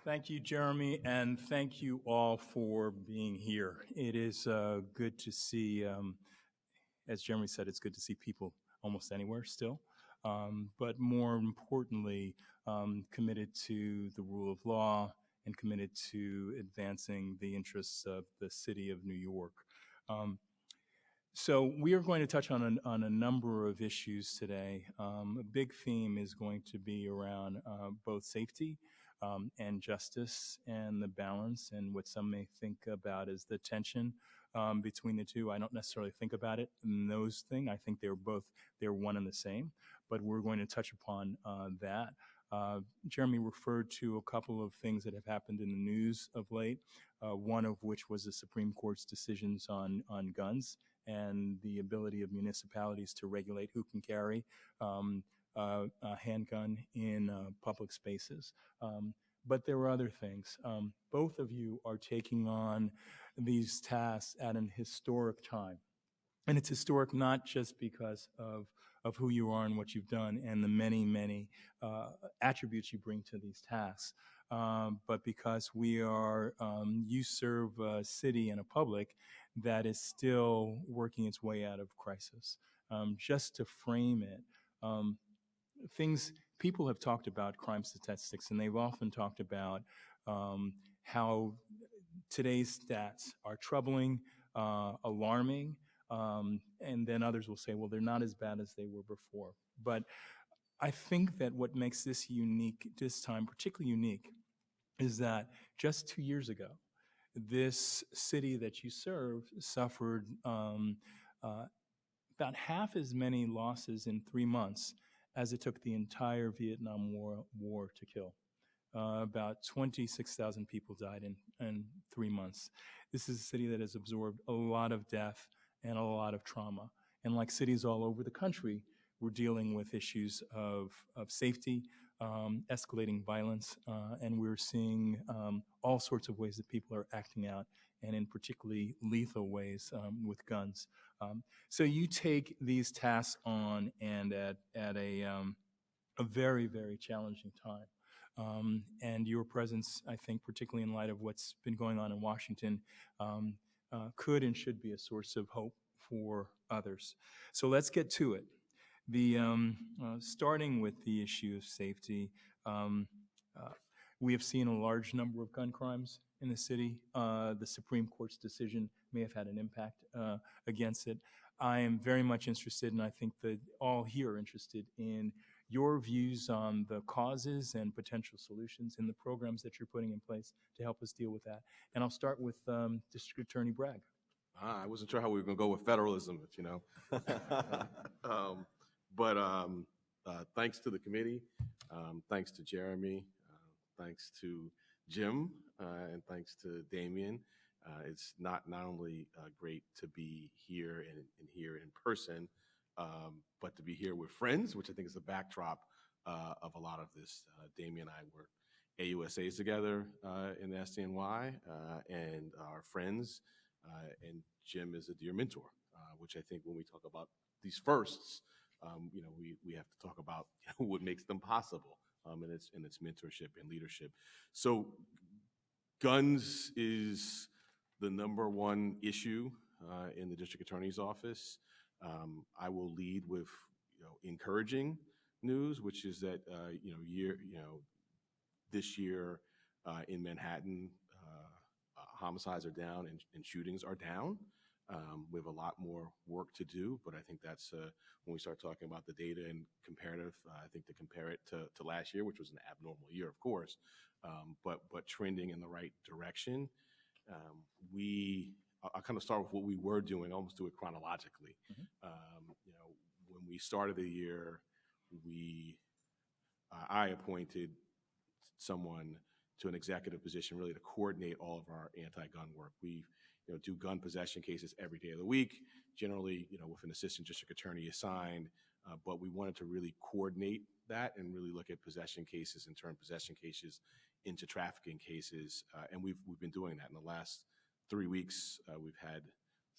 Thank you, Jeremy, and thank you all for being here. It is good to see, as Jeremy said, it's good to see people almost anywhere still, but more importantly, committed to the rule of law and committed to advancing the interests of the city of New York. So we are going to touch on a number of issues today. A big theme is going to be around both safety and justice and the balance and what some may think about as the tension between the two. I don't necessarily think about it in those things. I think they're one and the same, but we're going to touch upon that. Jeremy referred to a couple of things that have happened in the news of late, one of which was the Supreme Court's decisions on guns and the ability of municipalities to regulate who can carry a handgun in public spaces. But there were other things. Both of you are taking on these tasks at an historic time. And it's historic not just because of who you are and what you've done and the many, many attributes you bring to these tasks, but because you serve a city and a public that is still working its way out of crisis. Just to frame it, people have talked about crime statistics, and they've often talked about how today's stats are troubling, alarming, and then others will say, well, they're not as bad as they were before. But I think that what makes this time particularly unique, is that just 2 years ago, this city that you serve suffered about half as many losses in 3 months as it took the entire Vietnam War to kill. About 26,000 people died in 3 months. This is a city that has absorbed a lot of death and a lot of trauma. And like cities all over the country, we're dealing with issues of safety, escalating violence, and we're seeing all sorts of ways that people are acting out, and in particularly lethal ways with guns. So you take these tasks on, and at a very, very challenging time. And your presence, I think, particularly in light of what's been going on in Washington, could and should be a source of hope for others. So let's get to it. Starting with the issue of safety, we have seen a large number of gun crimes in the city. The Supreme Court's decision may have had an impact against it. I am very much interested, and I think that all here are interested in your views on the causes and potential solutions in the programs that you're putting in place to help us deal with that. And I'll start with District Attorney Bragg. I wasn't sure how we were going to go with federalism, but you know. Thanks to the committee, thanks to Jeremy, thanks to Jim, and thanks to Damian. It's not only great to be here and here in person, but to be here with friends, which I think is the backdrop of a lot of this. Damian and I were AUSAs together in the SDNY, and our friends, and Jim is a dear mentor, which I think when we talk about these firsts, you know, we have to talk about what makes them possible, and its mentorship and leadership. So guns is the #1 issue in the district attorney's office. I will lead with encouraging news, which is that this year in Manhattan, homicides are down and shootings are down. We have a lot more work to do, but I think that's when we start talking about the data and comparative, I think to compare it to last year, which was an abnormal year, of course, but trending in the right direction. I'll kind of start with what we were doing, almost do it chronologically. When we started the year, I appointed someone to an executive position really to coordinate all of our anti-gun work. We do gun possession cases every day of the week, generally with an assistant district attorney assigned, but we wanted to really coordinate that and really look at possession cases and turn possession cases into trafficking cases, and we've been doing that. In the last 3 weeks, we've had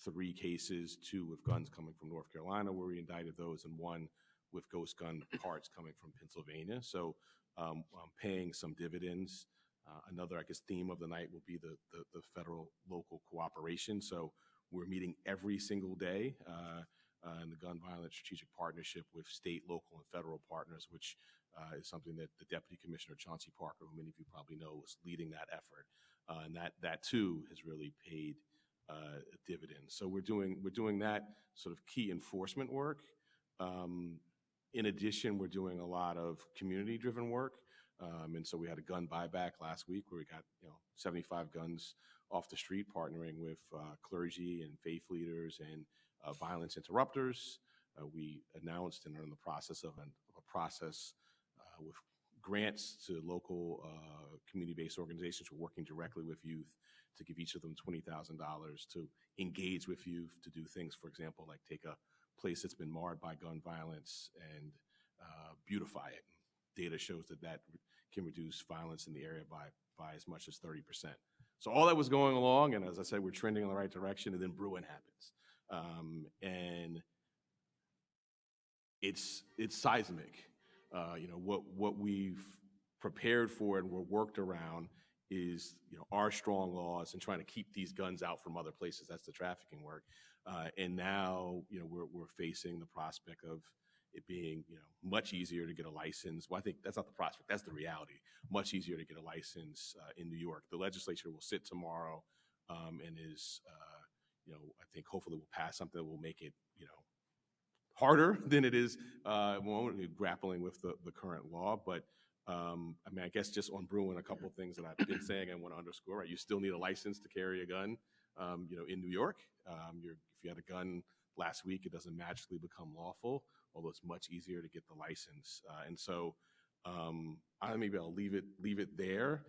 3 cases, 2 with guns coming from North Carolina where we indicted those, and 1 with ghost gun parts coming from Pennsylvania. So paying some dividends. Another, I guess, theme of the night will be the federal-local cooperation. So we're meeting every single day in the gun violence strategic partnership with state, local, and federal partners, which is something that the Deputy Commissioner Chauncey Parker, who many of you probably know, was leading that effort, and that too has really paid dividends. So we're doing that sort of key enforcement work. In addition, we're doing a lot of community-driven work. And so we had a gun buyback last week where we got 75 guns off the street, partnering with clergy and faith leaders and violence interrupters. We announced and are in the process of a process with grants to local community-based organizations who are working directly with youth to give each of them $20,000 to engage with youth, to do things, for example, like take a place that's been marred by gun violence and beautify it. Data shows that can reduce violence in the area by as much as 30%. So all that was going along, and as I said, we're trending in the right direction, and then Bruin happens. And it's seismic. What we've prepared for and we're worked around is our strong laws and trying to keep these guns out from other places. That's the trafficking work. And now we're facing the prospect of it being much easier to get a license. Well, I think that's not the prospect, that's the reality. Much easier to get a license in New York. The legislature will sit tomorrow and is, I think hopefully will pass something that will make it, harder than it is grappling with the current law. But I guess just on Bruin, a couple of things that I've been saying I want to underscore. Right? You still need a license to carry a gun, in New York. If you had a gun last week, it doesn't magically become lawful, although it's much easier to get the license. And so maybe I'll leave it there.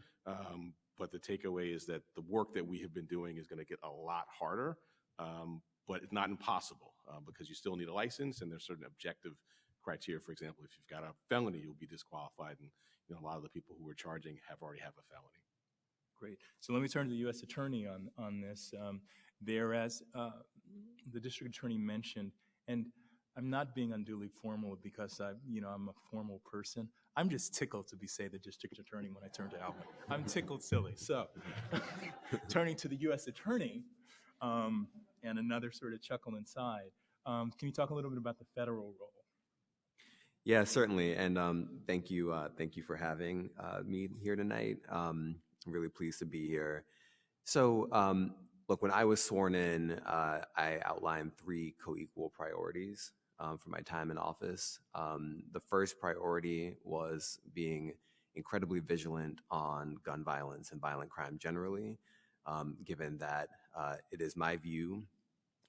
But the takeaway is that the work that we have been doing is going to get a lot harder, but it's not impossible because you still need a license, and there's certain objective criteria. For example, if you've got a felony, you'll be disqualified, and a lot of the people who we're charging already have a felony. Great. So let me turn to the U.S. Attorney on this. As the District Attorney mentioned, and I'm not being unduly formal because I'm a formal person. I'm just tickled to say the District Attorney when I turn to Alvin. I'm tickled silly. So turning to the U.S. Attorney, and another sort of chuckle inside, can you talk a little bit about the federal role? Yeah, certainly. And thank you for having me here tonight. I'm really pleased to be here. So look, when I was sworn in, I outlined 3 co-equal priorities for my time in office. The first priority was being incredibly vigilant on gun violence and violent crime generally, given that it is my view,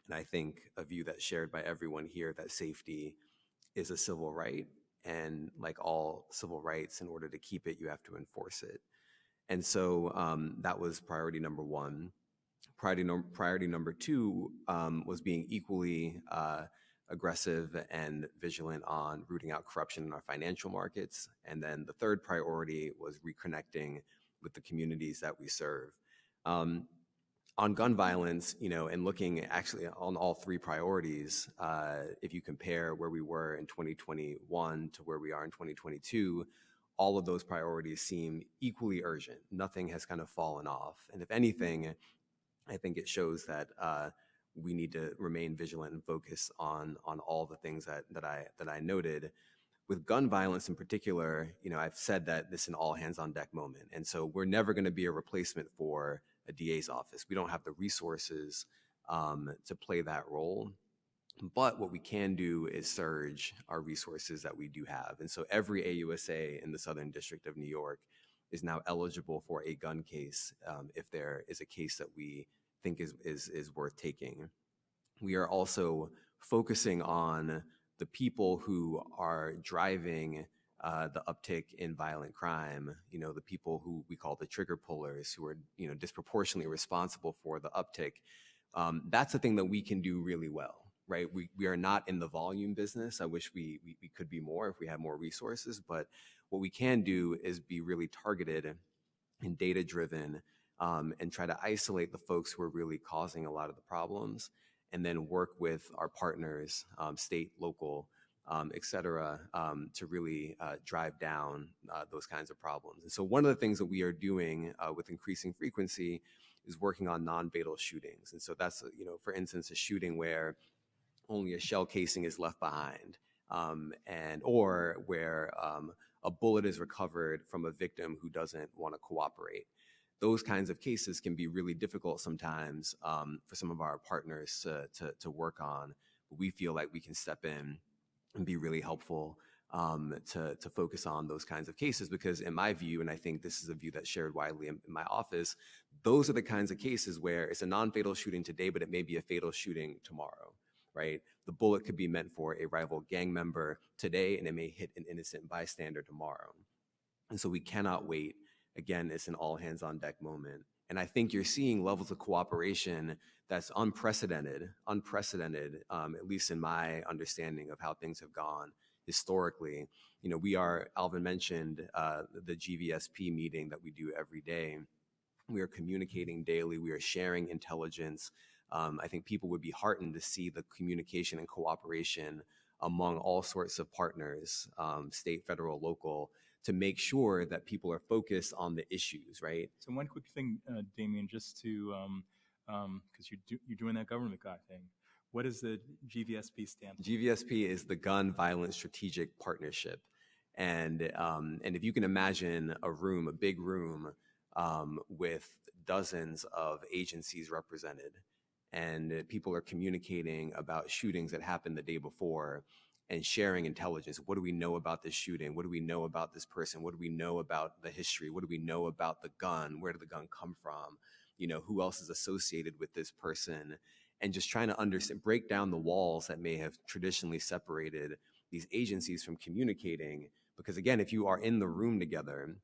and I think a view that's shared by everyone here, that safety is a civil right. And like all civil rights, in order to keep it, you have to enforce it. And so that was priority number 1. Priority number 2 was being equally aggressive and vigilant on rooting out corruption in our financial markets. And then the third priority was reconnecting with the communities that we serve. On gun violence, and looking actually on all 3 priorities, if you compare where we were in 2021 to where we are in 2022, all of those priorities seem equally urgent. Nothing has kind of fallen off. And if anything, I think it shows that we need to remain vigilant and focus on all the things that I noted. With gun violence in particular, I've said that this is an all hands on deck moment. And so we're never going to be a replacement for a DA's office. We don't have the resources to play that role. But what we can do is surge our resources that we do have. And so every AUSA in the Southern District of New York is now eligible for a gun case if there is a case that we think is worth taking. We are also focusing on the people who are driving the uptick in violent crime, the people who we call the trigger pullers, who are, disproportionately responsible for the uptick. That's the thing that we can do really well, right? We are not in the volume business. I wish we could be more if we had more resources, but what we can do is be really targeted and data-driven and try to isolate the folks who are really causing a lot of the problems, and then work with our partners, state, local, et cetera, to really drive down those kinds of problems. And so one of the things that we are doing with increasing frequency is working on non-fatal shootings. And so that's, for instance, a shooting where only a shell casing is left behind, or where a bullet is recovered from a victim who doesn't want to cooperate. Those kinds of cases can be really difficult sometimes for some of our partners to work on. But we feel like we can step in and be really helpful to focus on those kinds of cases, because in my view, and I think this is a view that's shared widely in my office, those are the kinds of cases where it's a non-fatal shooting today, but it may be a fatal shooting tomorrow, right? The bullet could be meant for a rival gang member today, and it may hit an innocent bystander tomorrow. And so we cannot wait. Again, it's an all hands on deck moment. And I think you're seeing levels of cooperation that's unprecedented, at least in my understanding of how things have gone historically. Alvin mentioned the GVSP meeting that we do every day. We are communicating daily. We are sharing intelligence. I think people would be heartened to see the communication and cooperation among all sorts of partners, state, federal, local, to make sure that people are focused on the issues, right? So one quick thing, Damian, just to, because you're doing that government guy thing. What does the GVSP stand for? GVSP is the Gun Violence Strategic Partnership. And if you can imagine a big room with dozens of agencies represented, and people are communicating about shootings that happened the day before and sharing intelligence. What do we know about this shooting? What do we know about this person? What do we know about the history? What do we know about the gun? Where did the gun come from? Who else is associated with this person? And just trying to break down the walls that may have traditionally separated these agencies from communicating. Because again, if you are in the room together,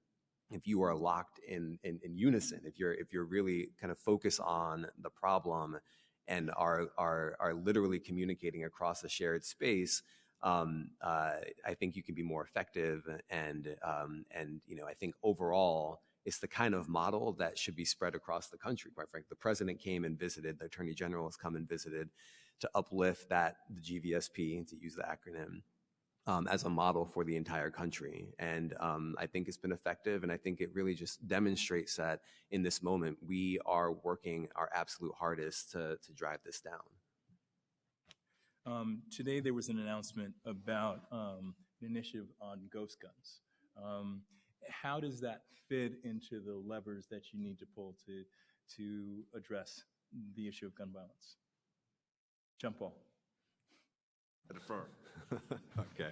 if you are locked in unison, if you're really kind of focused on the problem and are literally communicating across a shared space, I think you can be more effective. And I think overall, it's the kind of model that should be spread across the country. Quite frankly, the president came and visited, the attorney general has come and visited to uplift the GVSP, to use the acronym, as a model for the entire country. And I think it's been effective. And I think it really just demonstrates that in this moment, we are working our absolute hardest to drive this down. Today, there was an announcement about an initiative on ghost guns. How does that fit into the levers that you need to pull to address the issue of gun violence? Jump ball. I defer. Okay.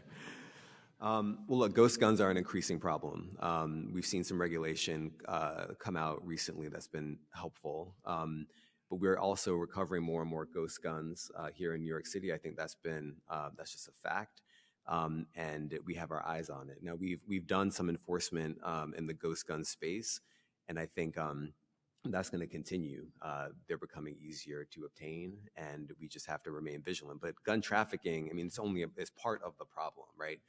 Well, look, ghost guns are an increasing problem. We've seen some regulation come out recently that's been helpful. But we're also recovering more and more ghost guns here in New York City. I think that's just a fact. And we have our eyes on it. Now, we've done some enforcement in the ghost gun space, and I think that's going to continue. They're becoming easier to obtain, and we just have to remain vigilant. But gun trafficking, it's part of the problem, right?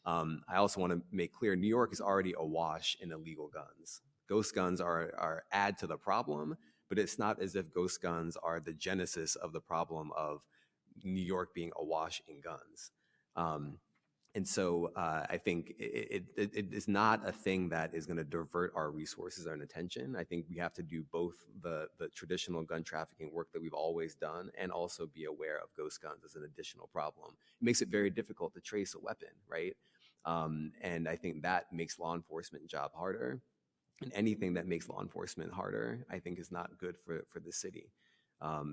I also want to make clear, New York is already awash in illegal guns. Ghost guns are add to the problem, but it's not as if ghost guns are the genesis of the problem of New York being awash in guns. And so I think it is not a thing that is going to divert our resources and attention. I think we have to do both the traditional gun trafficking work that we've always done and also be aware of ghost guns as an additional problem. It makes it very difficult to trace a weapon, right? And I think that makes law enforcement job harder. And anything that makes law enforcement harder, I think, is not good for the city.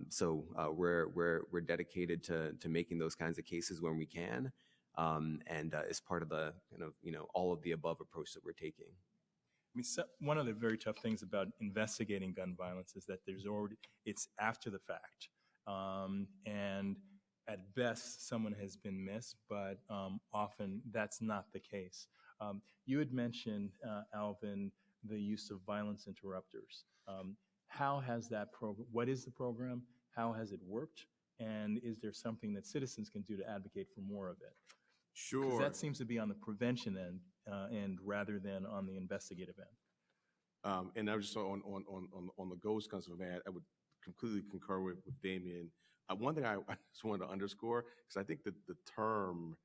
So we're dedicated to making those kinds of cases when we can. And it's part of the all of the above approach that we're taking. One of the very tough things about investigating gun violence is that it's after the fact, and at best someone has been missed, but often that's not the case. You had mentioned, Alvin, the use of violence interrupters. How has that program? What is the program? How has it worked? And is there something that citizens can do to advocate for more of it? Sure. Because that seems to be on the prevention end rather than on the investigative end. And I was just on the ghost guns, man, I would completely concur with Damian. One thing I just wanted to underscore, because I think that the term,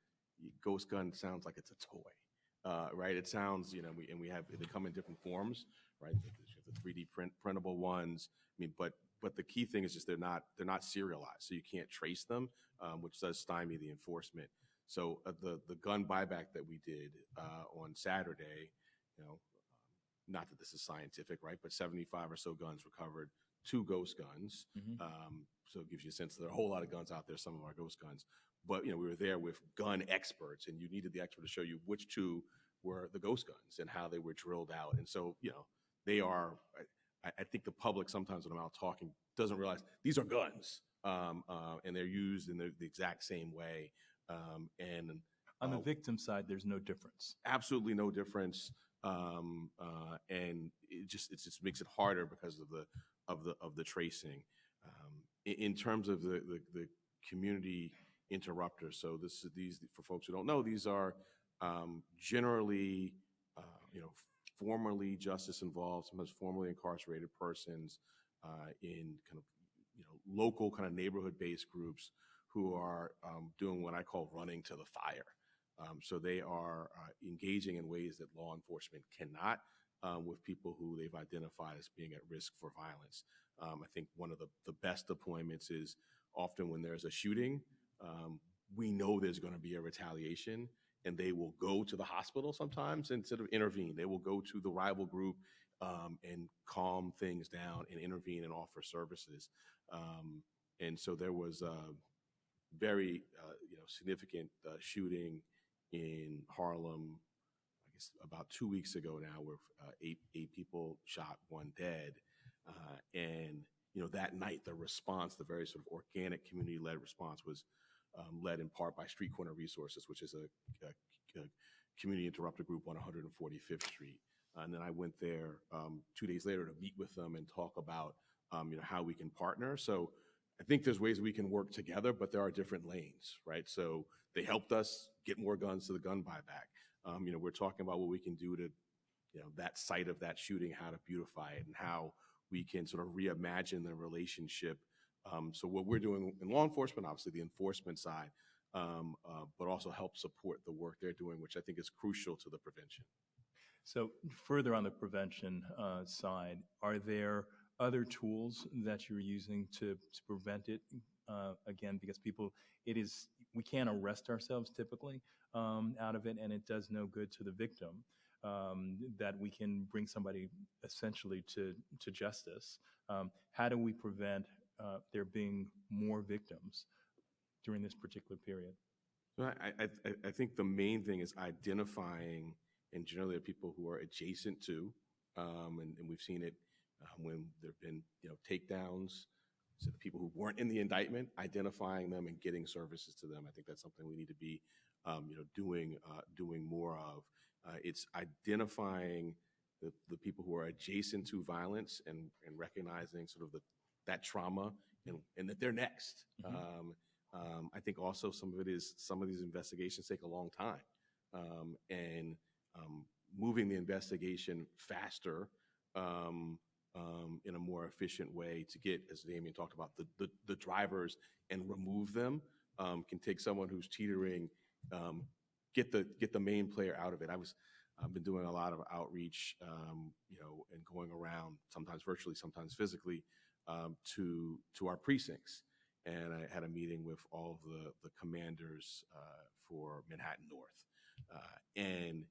ghost gun sounds like it's a toy, right? It sounds, they come in different forms, right? The 3D printable ones. I mean, but the key thing is just they're not serialized, so you can't trace them, which does stymie the enforcement. So the gun buyback that we did on Saturday, not that this is scientific, right? But 75 or so guns recovered, 2 ghost guns. So it gives you a sense that there are a whole lot of guns out there. Some of them are ghost guns. But, we were there with gun experts, and you needed the expert to show you which 2 were the ghost guns and how they were drilled out. And so, they are, I think the public sometimes when I'm out talking doesn't realize these are guns, and they're used in the exact same way. And on the victim side, there's no difference. Absolutely no difference. And it just makes it harder because of the tracing. In terms of the community interrupters, so these for folks who don't know, these are generally formerly justice involved, sometimes formerly incarcerated persons in kind of local kind of neighborhood based groups who are doing what I call running to the fire. So they are engaging in ways that law enforcement cannot with people who they've identified as being at risk for violence. I think one of the best deployments is often when there's a shooting, we know there's going to be a retaliation, and they will go to the hospital sometimes instead of intervene. They will go to the rival group and calm things down and intervene and offer services. And so there was a very significant shooting in Harlem, I guess about 2 weeks ago now, where 8 people shot, 1 dead. And that night, the response, the very sort of organic community-led response, was led in part by Street Corner Resources, which is a community interrupter group on 145th Street. And then I went there 2 days later to meet with them and talk about how we can partner. So I think there's ways we can work together, but there are different lanes, right? So they helped us get more guns to the gun buyback. We're talking about what we can do to, that site of that shooting, how to beautify it and how we can sort of reimagine the relationship. So what we're doing in law enforcement, obviously the enforcement side, but also help support the work they're doing, which I think is crucial to the prevention. So further on the prevention side, are there other tools that you're using to prevent it? Again, because we can't arrest ourselves typically out of it, and it does no good to the victim that we can bring somebody essentially to justice. How do we prevent there being more victims during this particular period? I think the main thing is identifying, and generally, people who are adjacent to, and we've seen it when there have been takedowns. So the people who weren't in the indictment, identifying them and getting services to them. I think that's something we need to be doing more of. It's identifying the people who are adjacent to violence and recognizing sort of that trauma and that they're next. Mm-hmm. I think also some of it is some of these investigations take a long time, and moving the investigation faster in a more efficient way to get, as Damian talked about, the drivers and remove them can take someone who's teetering, get the main player out of it. I've been doing a lot of outreach, and going around, sometimes virtually, sometimes physically, to our precincts. And I had a meeting with all of the commanders for Manhattan North, and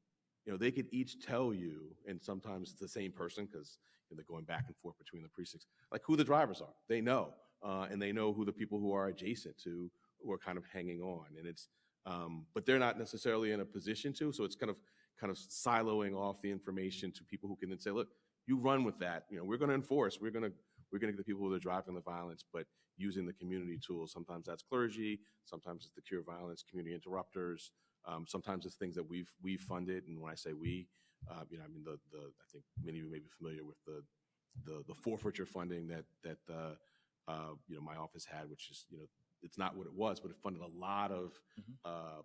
they could each tell you, and sometimes it's the same person because they're going back and forth between the precincts, like who the drivers are. They know, and they know who the people who are adjacent to, who are kind of hanging on. And it's, but they're not necessarily in a position to. So it's kind of siloing off the information to people who can then say, look, you run with that. We're going to enforce. We're going to get the people who are driving the violence, but using the community tools. Sometimes that's clergy. Sometimes it's the Cure Violence community interrupters. Sometimes it's things that we've funded, and when I say we, I think many of you may be familiar with the forfeiture funding that my office had, which is it's not what it was, but it funded a lot of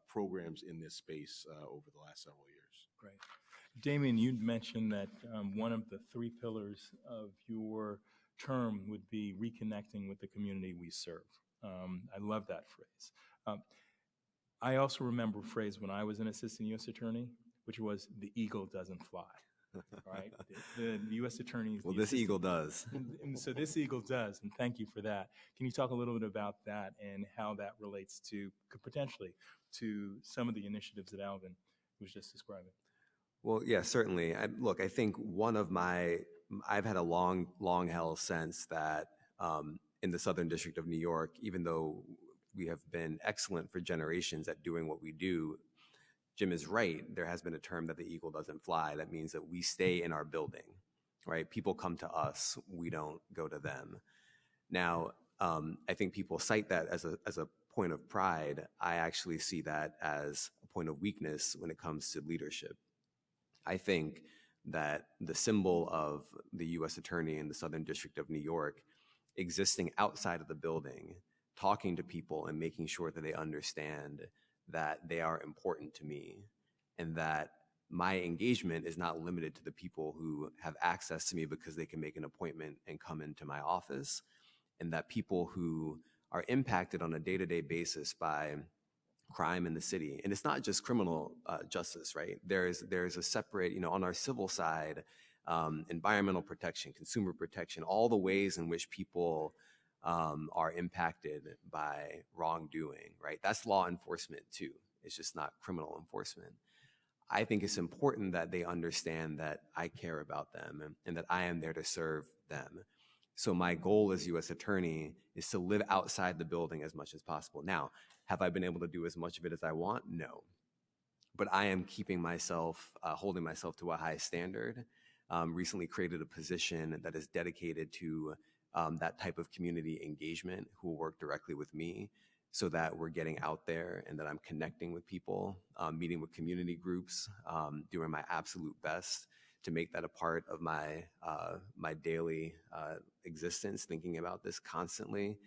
programs in this space over the last several years. Great, Damian, you mentioned that one of the 3 pillars of your term would be reconnecting with the community we serve. I love that phrase. I also remember a phrase when I was an assistant U.S. attorney, which was "the eagle doesn't fly." Right? The U.S. attorneys. Well, this eagle does. And so this eagle does, and thank you for that. Can you talk a little bit about that and how that relates to potentially to some of the initiatives that Alvin was just describing? Well, yeah, certainly. Look, I think I've had a long held sense that in the Southern District of New York, even though we have been excellent for generations at doing what we do, Jim is right. There has been a term that the eagle doesn't fly. That means that we stay in our building, right? People come to us. We don't go to them. Now, I think people cite that as a point of pride. I actually see that as a point of weakness when it comes to leadership. I think that the symbol of the U.S. Attorney in the Southern District of New York existing outside of the building, talking to people and making sure that they understand that they are important to me and that my engagement is not limited to the people who have access to me because they can make an appointment and come into my office, and that people who are impacted on a day-to-day basis by crime in the city. And it's not just criminal justice, right? There's a separate, on our civil side, environmental protection, consumer protection, all the ways in which people are impacted by wrongdoing, right? That's law enforcement too. It's just not criminal enforcement. I think it's important that they understand that I care about them and that I am there to serve them. So my goal as U.S. Attorney is to live outside the building as much as possible. Now, have I been able to do as much of it as I want? No. But I am keeping myself, holding myself to a high standard. Recently created a position that is dedicated to that type of community engagement who will work directly with me so that we're getting out there and that I'm connecting with people, meeting with community groups, doing my absolute best to make that a part of my daily existence, thinking about this constantly.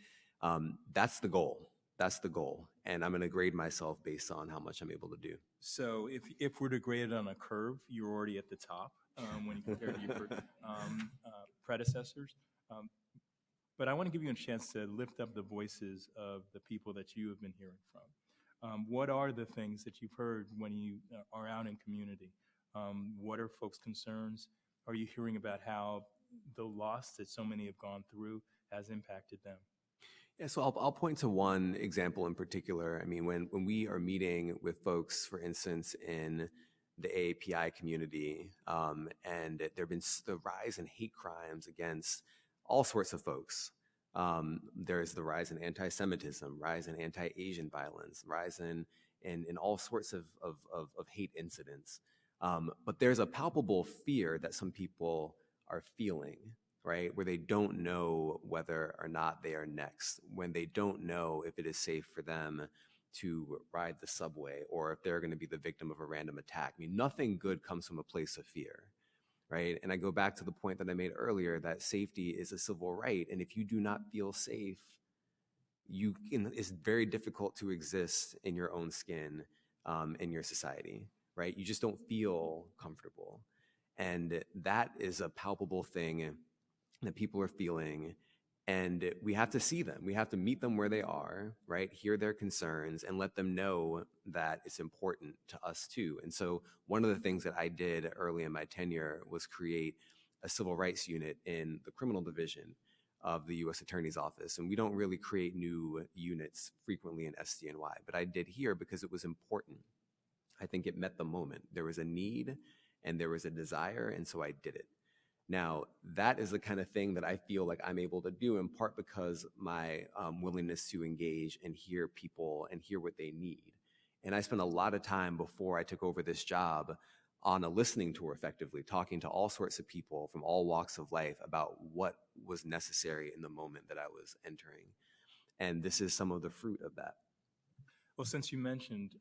That's the goal. That's the goal. And I'm going to grade myself based on how much I'm able to do. So if we're to grade it on a curve, you're already at the top when you compare to your predecessors. But I want to give you a chance to lift up the voices of the people that you have been hearing from. What are the things that you've heard when you are out in community? What are folks' concerns? Are you hearing about how the loss that so many have gone through has impacted them? Yeah, so I'll point to one example in particular. I mean, when we are meeting with folks, for instance, in the AAPI community, and there have been the rise in hate crimes against all sorts of folks. There's the rise in anti-Semitism, rise in anti-Asian violence, rise in all sorts of hate incidents. But there's a palpable fear that some people are feeling, right? Where they don't know whether or not they are next, when they don't know if it is safe for them to ride the subway or if they're going to be the victim of a random attack. I mean, nothing good comes from a place of fear, right? And I go back to the point that I made earlier that safety is a civil right. And if you do not feel safe, it's very difficult to exist in your own skin in your society, right? You just don't feel comfortable. And that is a palpable thing that people are feeling. And we have to see them. We have to meet them where they are, right? Hear their concerns and let them know that it's important to us too. And so one of the things that I did early in my tenure was create a civil rights unit in the criminal division of the U.S. Attorney's Office. And we don't really create new units frequently in SDNY, but I did here because it was important. I think it met the moment. There was a need and there was a desire, and so I did it. Now, that is the kind of thing that I feel like I'm able to do in part because my willingness to engage and hear people and hear what they need. And I spent a lot of time before I took over this job on a listening tour, effectively, talking to all sorts of people from all walks of life about what was necessary in the moment that I was entering. And this is some of the fruit of that. Well, since you mentioned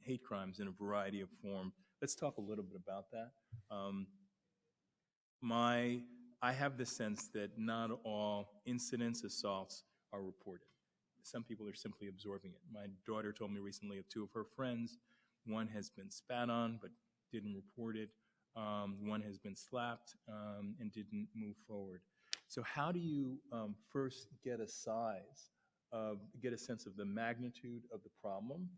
hate crimes in a variety of forms, let's talk a little bit about that. I have the sense that not all incidents, assaults are reported. Some people are simply absorbing it. My daughter told me recently of two of her friends. One has been spat on but didn't report it. One has been slapped and didn't move forward. So how do you first get a sense of the magnitude of the problem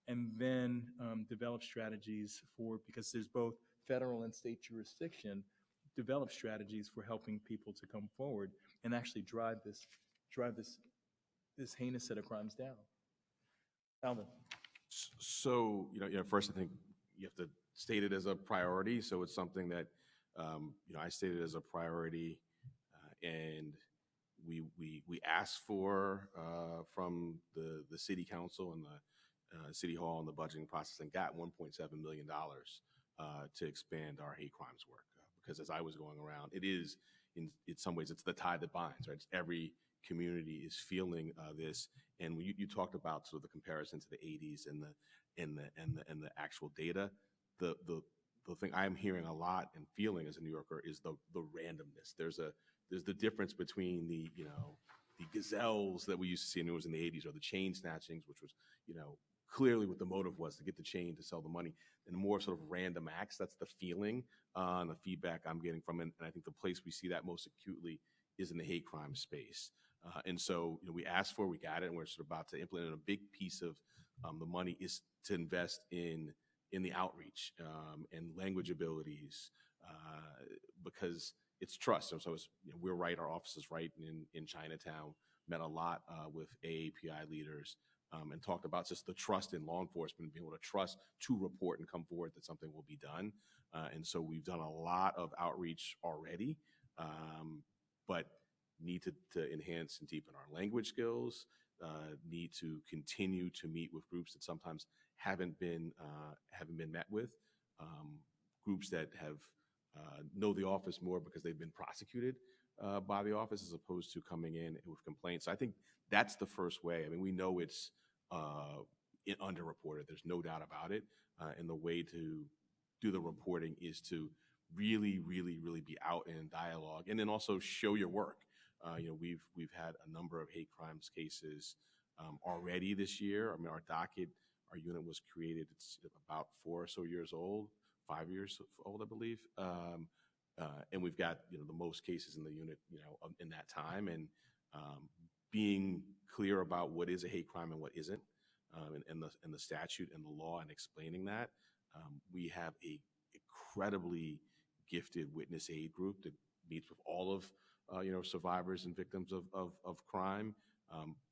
and then develop strategies because there's both federal and state jurisdiction, develop strategies for helping people to come forward and actually drive this heinous set of crimes down. Alvin. So, first I think you have to state it as a priority. So it's something that, I stated as a priority, and we asked for from the city council and the city hall and the budgeting process, and got $1.7 million to expand our hate crimes work. Because as I was going around, it is in some ways it's the tie that binds, right? It's every community is feeling this, and when you talked about sort of the comparison to the 80s and the actual data, the thing I'm hearing a lot and feeling as a New Yorker is the randomness. There's the difference between the gazelles that we used to see in news in the 80s, or the chain snatchings, which was clearly what the motive was, to get the chain to sell the money, and more sort of random acts. That's the feeling and the feedback I'm getting from it. And I think the place we see that most acutely is in the hate crime space. And so we asked for, we got it, and we're sort of about to implement. A big piece of the money is to invest in the outreach and language abilities, because it's trust. And so it's, we're right, our office is right in Chinatown, met a lot with AAPI leaders, and talked about just the trust in law enforcement, being able to trust to report and come forward that something will be done. And so we've done a lot of outreach already, but need to enhance and deepen our language skills, need to continue to meet with groups that sometimes haven't been met with, groups that have know the office more because they've been prosecuted by the office, as opposed to coming in with complaints. So I think that's the first way. I mean, we know it's underreported. There's no doubt about it. And the way to do the reporting is to really, really, really be out in dialogue, and then also show your work. We've had a number of hate crimes cases already this year. I mean, our docket, our unit was created, it's about 4 or so years old, 5 years old, I believe. And we've got, the most cases in the unit, in that time, and being clear about what is a hate crime and what isn't, and the statute and the law, and explaining that. We have a incredibly gifted witness aid group that meets with all of survivors and victims of crime,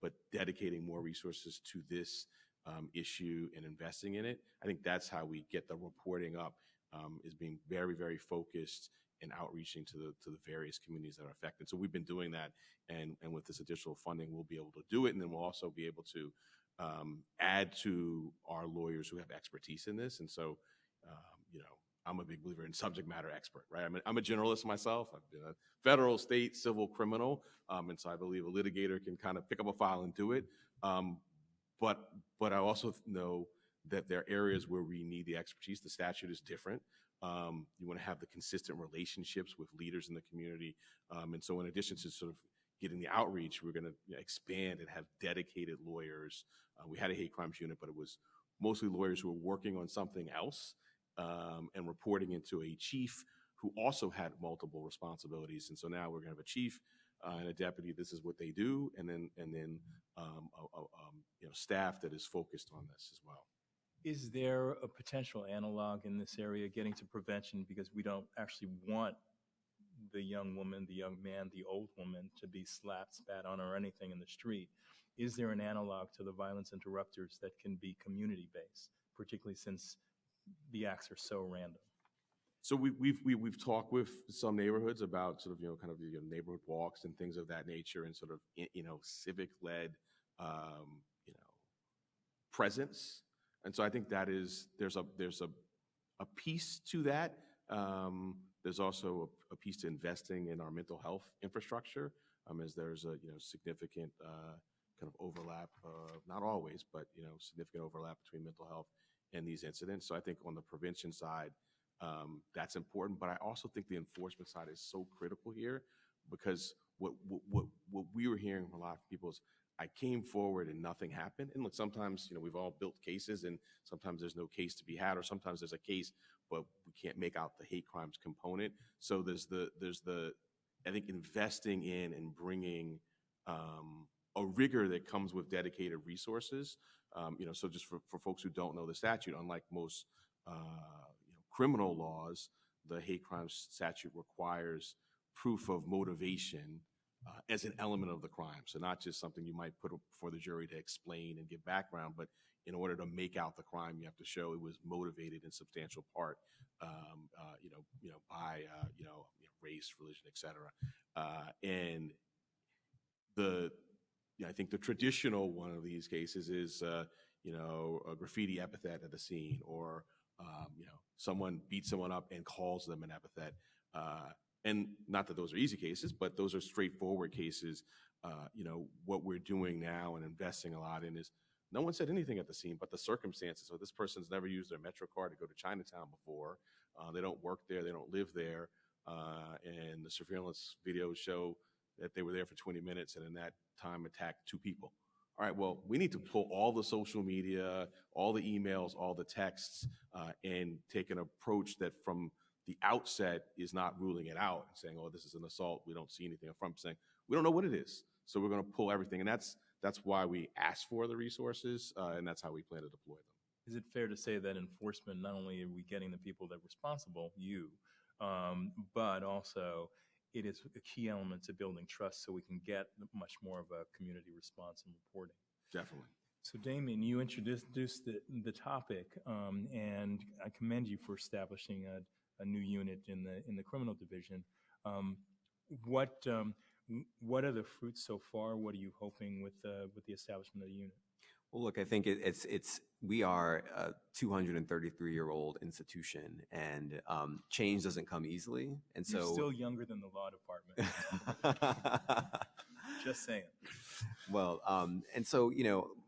but dedicating more resources to this issue and investing in it. I think that's how we get the reporting up, is being very, very focused and outreaching to the various communities that are affected. So we've been doing that, and with this additional funding, we'll be able to do it, and then we'll also be able to add to our lawyers who have expertise in this. And so, I'm a big believer in subject matter expert, right? I'm a generalist myself. I've been a federal, state, civil, criminal, and so I believe a litigator can kind of pick up a file and do it. But I also know that there are areas where we need the expertise. The statute is different. You want to have the consistent relationships with leaders in the community. And so in addition to sort of getting the outreach, we're going to expand and have dedicated lawyers. We had a hate crimes unit, but it was mostly lawyers who were working on something else, and reporting into a chief who also had multiple responsibilities. And so now we're going to have a chief and a deputy. This is what they do, and then staff that is focused on this as well. Is there a potential analog in this area getting to prevention, because we don't actually want the young woman, the young man, the old woman to be slapped, spat on, or anything in the street? Is there an analog to the violence interrupters that can be community-based, particularly since the acts are so random? So we've talked with some neighborhoods about sort of kind of neighborhood walks and things of that nature, and sort of civic-led presence. And so I think that there's a piece to that. There's also a piece to investing in our mental health infrastructure, as there's a significant kind of overlap, not always, but significant overlap between mental health and these incidents. So I think on the prevention side, that's important. But I also think the enforcement side is so critical here, because what we were hearing from a lot of people is, I came forward and nothing happened. And look, sometimes we've all built cases, and sometimes there's no case to be had, or sometimes there's a case but we can't make out the hate crimes component. So there's the I think investing in and bringing a rigor that comes with dedicated resources, So just for folks who don't know the statute, unlike most criminal laws, the hate crime statute requires proof of motivation as an element of the crime. So not just something you might put before the jury to explain and give background, but in order to make out the crime, you have to show it was motivated in substantial part, by race, religion, et cetera. And I think the traditional one of these cases is, a graffiti epithet at the scene, or someone beats someone up and calls them an epithet. And not that those are easy cases, but those are straightforward cases. What we're doing now and investing a lot in is no one said anything at the scene, but the circumstances. So this person's never used their Metro card to go to Chinatown before. They don't work there. They don't live there. And the surveillance videos show that they were there for 20 minutes and in that time attacked 2 people. All right, well, we need to pull all the social media, all the emails, all the texts, and take an approach that from the outset is not ruling it out and saying, oh, this is an assault, we don't see anything, from saying, we don't know what it is. So we're going to pull everything. And that's why we ask for the resources, and that's how we plan to deploy them. Is it fair to say that enforcement, not only are we getting the people that are responsible, you, but also it is a key element to building trust so we can get much more of a community response and reporting? Definitely. So Damian, you introduced the topic, and I commend you for establishing a new unit in the criminal division. What are the fruits so far? What are you hoping with the establishment of the unit? Well, look, I think we are a 233-year-old institution, and change doesn't come easily. And so you're still younger than the law department. Just saying. Well, and so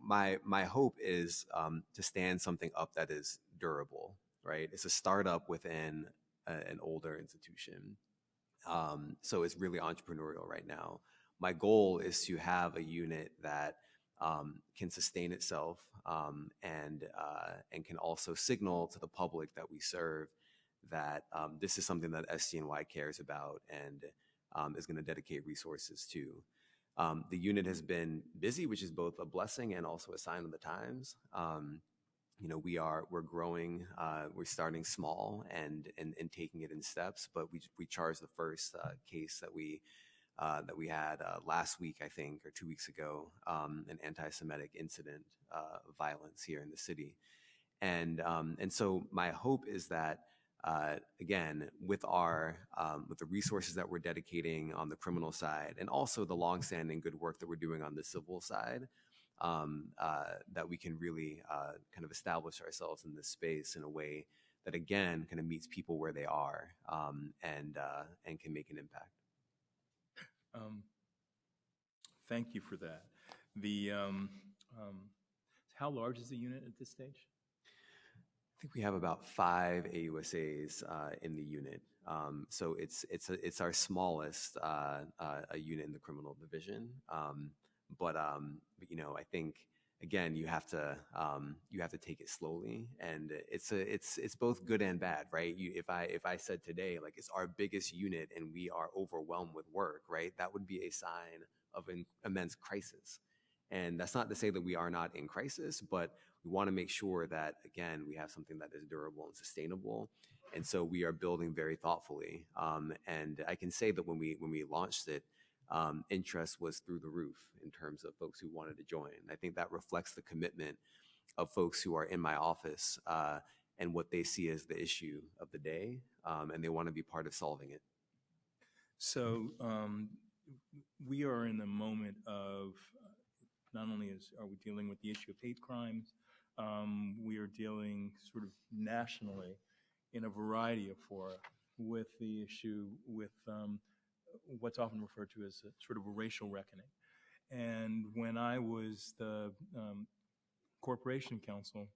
my hope is to stand something up that is durable, right? It's a startup within an older institution, so it's really entrepreneurial right now. My goal is to have a unit that can sustain itself and can also signal to the public that we serve that this is something that SCNY cares about and is going to dedicate resources to. The unit has been busy, which is both a blessing and also a sign of the times. We're growing. We're starting small and taking it in steps. But we charged the first case that we had last week, I think, or 2 weeks ago, an anti-Semitic incident of violence here in the city, and so my hope is that again, with the resources that we're dedicating on the criminal side, and also the longstanding good work that we're doing on the civil side, that we can really kind of establish ourselves in this space in a way that again kind of meets people where they are and can make an impact. Thank you for that. How large is the unit at this stage? I think we have about 5 AUSAs in the unit. So it's our smallest unit in the criminal division. But I think again you have to take it slowly, and it's both good and bad, right? If I said today, like, it's our biggest unit and we are overwhelmed with work, right? That would be a sign of an immense crisis. And that's not to say that we are not in crisis, but we want to make sure that, again, we have something that is durable and sustainable. And so we are building very thoughtfully. And I can say that when we launched it, interest was through the roof in terms of folks who wanted to join. I think that reflects the commitment of folks who are in my office and what they see as the issue of the day, and they want to be part of solving it. So we are in the moment of not only are we dealing with the issue of hate crimes, we are dealing sort of nationally in a variety of fora with the issue with what's often referred to as sort of a racial reckoning. And when I was the Corporation Counsel,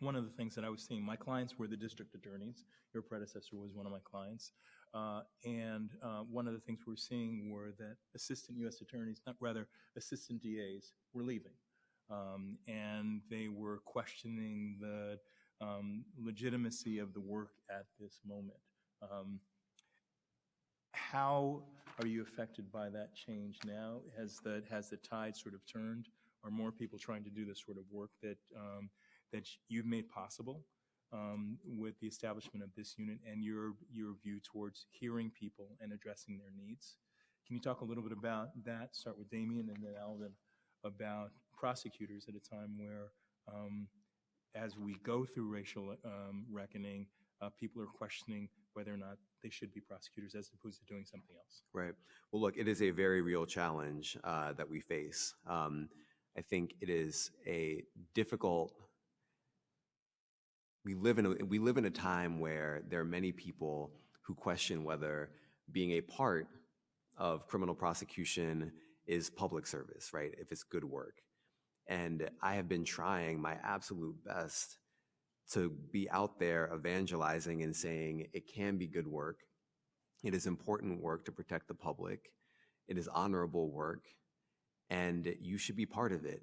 one of the things that I was seeing, my clients were the district attorneys. Your predecessor was one of my clients. And one of the things we were seeing were that assistant U.S. attorneys, assistant DAs, were leaving. And they were questioning the legitimacy of the work at this moment. How are you affected by that change now? Has the tide sort of turned? are more people trying to do the sort of work that you've made possible with the establishment of this unit and your view towards hearing people and addressing their needs. Can you talk a little bit about that? Start with Damian and then Alvin, about prosecutors at a time where, as we go through racial reckoning, people are questioning whether or not they should be prosecutors as opposed to doing something else. Right. Well, look, it is a very real challenge that we face. I think it is a difficult. We live in a time where there are many people who question whether being a part of criminal prosecution is public service, right? If it's good work. And I have been trying my absolute best to be out there evangelizing and saying it can be good work. It is important work to protect the public. It is honorable work, and you should be part of it.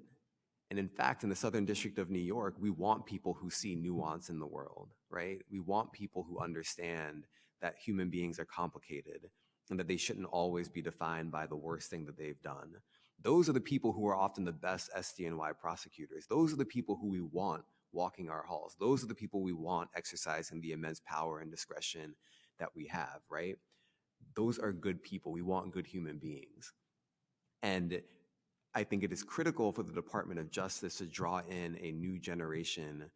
And in fact, in the Southern District of New York, we want people who see nuance in the world, right? We want people who understand that human beings are complicated and that they shouldn't always be defined by the worst thing that they've done. Those are the people who are often the best SDNY prosecutors. Those are the people who we want walking our halls. Those are the people we want exercising the immense power and discretion that we have, right? Those are good people. We want good human beings. And I think it is critical for the Department of Justice to draw in a new generation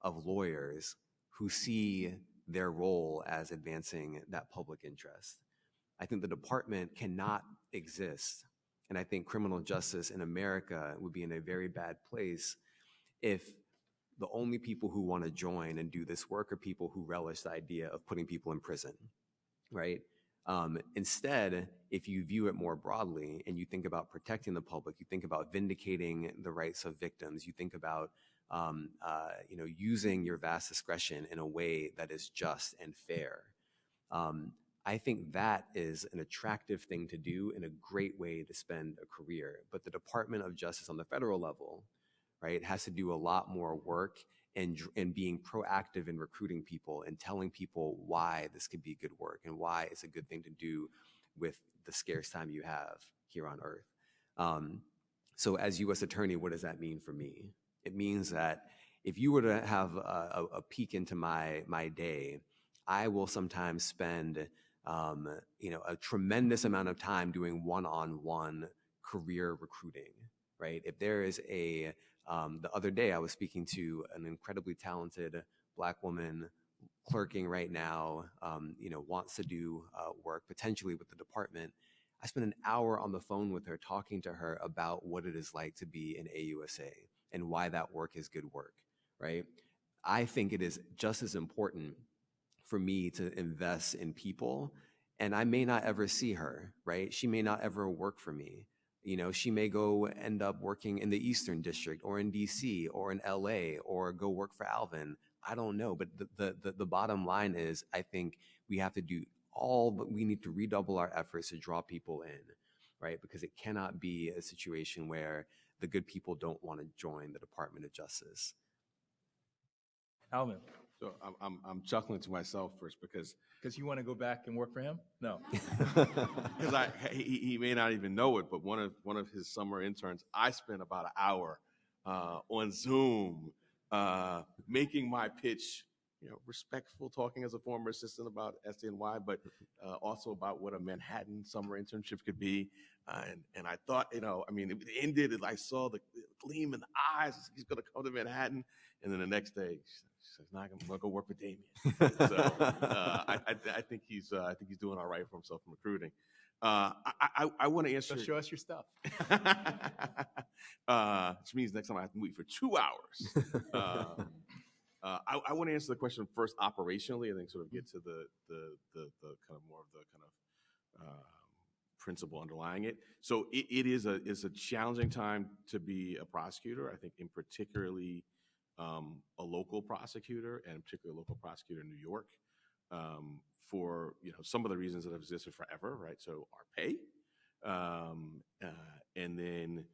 of lawyers who see their role as advancing that public interest. I think the department cannot exist, and I think criminal justice in America would be in a very bad place if the only people who want to join and do this work are people who relish the idea of putting people in prison, right? Instead, if you view it more broadly and you think about protecting the public, you think about vindicating the rights of victims, you think about using your vast discretion in a way that is just and fair. I think that is an attractive thing to do and a great way to spend a career. But the Department of Justice on the federal level, right, has to do a lot more work in being proactive in recruiting people and telling people why this could be good work and why it's a good thing to do with the scarce time you have here on earth. So as U.S. Attorney, what does that mean for me? It means that if you were to have a peek into my day, I will sometimes spend a tremendous amount of time doing one-on-one career recruiting, right? If there is the other day I was speaking to an incredibly talented Black woman clerking right now, wants to do work potentially with the department. I spent an hour on the phone with her talking to her about what it is like to be an AUSA and why that work is good work, right? I think it is just as important for me to invest in people, and I may not ever see her, right? She may not ever work for me. She may go end up working in the Eastern District or in DC or in LA or go work for Alvin. I don't know. But the bottom line is, I think we have to do we need to redouble our efforts to draw people in, right? Because it cannot be a situation where the good people don't want to join the Department of Justice. Alvin. So I'm chuckling to myself first because you want to go back and work for him? No. Because he may not even know it, but one of his summer interns, I spent about an hour on Zoom making my pitch, respectful, talking as a former assistant about SDNY, but also about what a Manhattan summer internship could be. And I thought, it ended, and I saw the gleam in the eyes. He's going to come to Manhattan. And then the next day, she's like, I'm going to go work with Damian. So I think he's doing all right for himself in recruiting. I want to answer. So show us your stuff. Which means next time I have to wait for 2 hours. I want to answer the question first operationally, and then sort of get to the kind of more of the kind of principle underlying it. So it's a challenging time to be a prosecutor. I think in particularly a local prosecutor, and particularly a local prosecutor in New York, for some of the reasons that have existed forever, right? So our pay, and then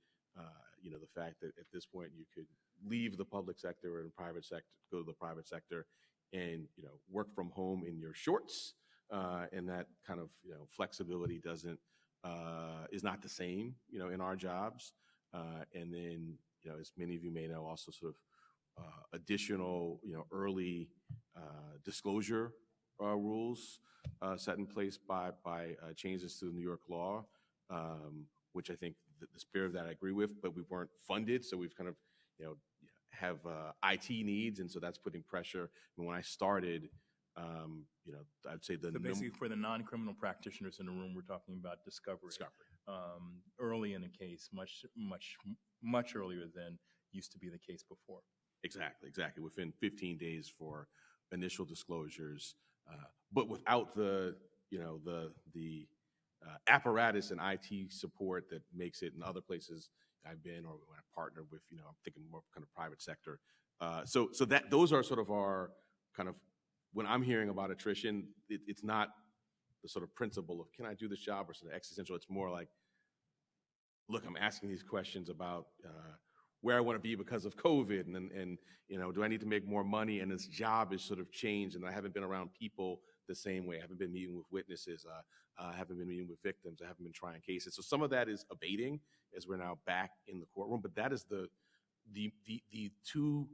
the fact that at this point you could leave the public sector or the private sector, go to the private sector, and work from home in your shorts, and that kind of flexibility is not the same in our jobs. And then, as many of you may know, also sort of additional, early disclosure rules set in place by changes to the New York law, which I think the spirit of that I agree with, but we weren't funded, so we've kind of, have IT needs, and so that's putting pressure. And when I started, I'd say So basically, for the non-criminal practitioners in the room, we're talking about discovery. Early in a case, much earlier than used to be the case before. Exactly. Within 15 days for initial disclosures, but without the apparatus and IT support that makes it in other places I've been, or when I partnered with, I'm thinking more kind of private sector. So that those are sort of our kind of, when I'm hearing about attrition, it's not the sort of principle of, can I do this job, or sort of existential. It's more like, look, I'm asking these questions about where I want to be because of COVID, and do I need to make more money? And this job has sort of changed, and I haven't been around people the same way. I haven't been meeting with witnesses. I haven't been meeting with victims. I haven't been trying cases. So some of that is abating as we're now back in the courtroom. But that is the two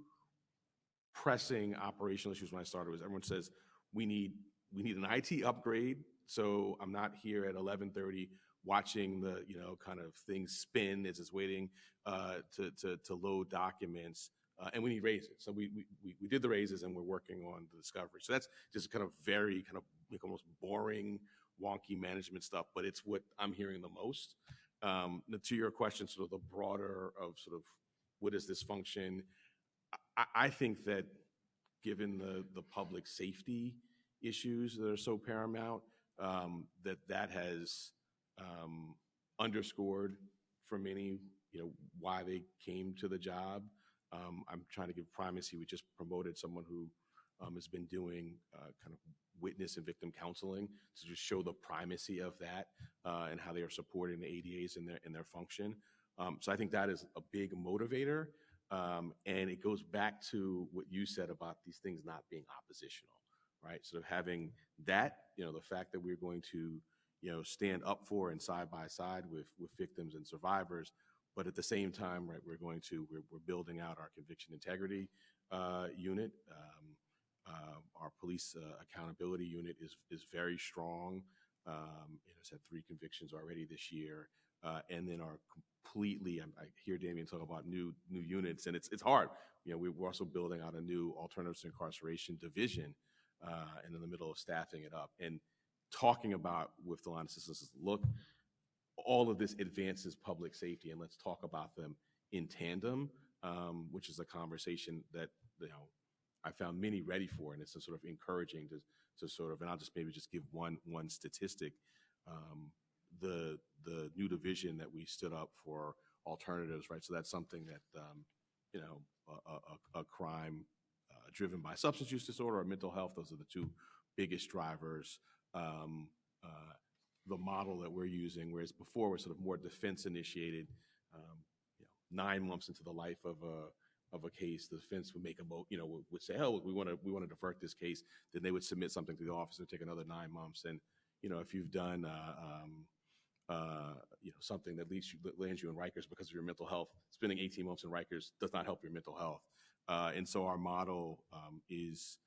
pressing operational issues when I started was everyone says we need an IT upgrade. So I'm not here at 11:30 watching the kind of things spin as it's waiting to load documents, and we need raises. So we did the raises, and we're working on the discovery. So that's just kind of very kind of almost boring, wonky management stuff, but it's what I'm hearing the most. To your question, sort of the broader of sort of what is this function? I think that given the public safety issues that are so paramount, that has underscored for many, why they came to the job. I'm trying to give primacy. We just promoted someone who has been doing kind of witness and victim counseling to just show the primacy of that and how they are supporting the ADAs in their function. So I think that is a big motivator. And it goes back to what you said about these things not being oppositional, right? Sort of having that, the fact that we're going to, stand up for and side by side with victims and survivors, but at the same time, right, we're building out our conviction integrity unit. Our police accountability unit is very strong. It's had 3 convictions already this year, and then our completely. I hear Damian talk about new units, and it's hard. We're also building out a new alternatives to incarceration division, and in the middle of staffing it up and talking about with the line assistants. Look, all of this advances public safety, and let's talk about them in tandem, which is a conversation that I found many ready for, and it's a sort of encouraging to sort of, and I'll just maybe just give one statistic. The new division that we stood up for alternatives, right? So that's something that a crime driven by substance use disorder or mental health. Those are the 2 biggest drivers. The model that we're using, whereas before was sort of more defense initiated, 9 months into the life of a case, the defense would make would say, oh, we want to divert this case. Then they would submit something to the office and take another 9 months. And if you've done something that lands you in Rikers because of your mental health, spending 18 months in Rikers does not help your mental health. And so our model is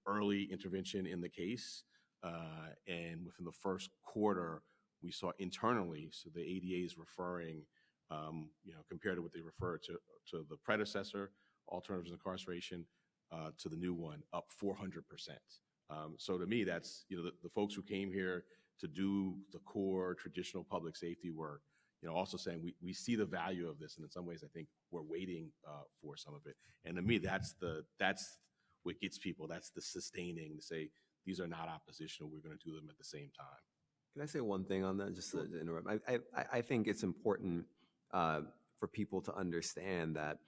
early intervention in the case. And within the first quarter, we saw internally, so the ADA is referring, compared to what they refer to the predecessor, alternatives to incarceration, to the new one, up 400%. So to me, that's, the folks who came here to do the core traditional public safety work, also saying we see the value of this, and in some ways, I think we're waiting for some of it. And to me, that's what gets people. That's the sustaining to say these are not oppositional. We're going to do them at the same time. Can I say one thing on that, just to interrupt? I think it's important for people to understand that,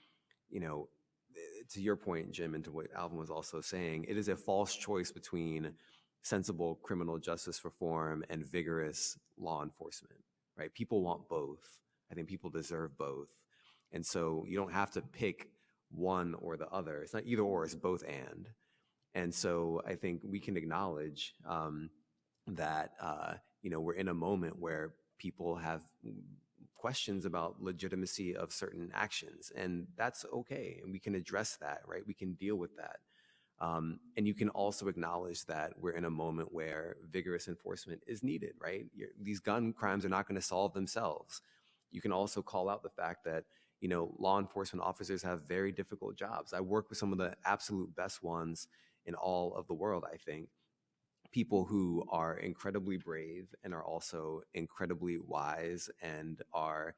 to your point, Jim, and to what Alvin was also saying, it is a false choice between sensible criminal justice reform and vigorous law enforcement, right? People want both. I think people deserve both. And so you don't have to pick one or the other. It's not either or, it's both and. And so I think we can acknowledge that, we're in a moment where people have questions about legitimacy of certain actions, and that's okay, and we can address that, right? We can deal with that. And you can also acknowledge that we're in a moment where vigorous enforcement is needed, right? These gun crimes are not going to solve themselves. You can also call out the fact that, law enforcement officers have very difficult jobs. I work with some of the absolute best ones in all of the world, I think. People who are incredibly brave and are also incredibly wise and are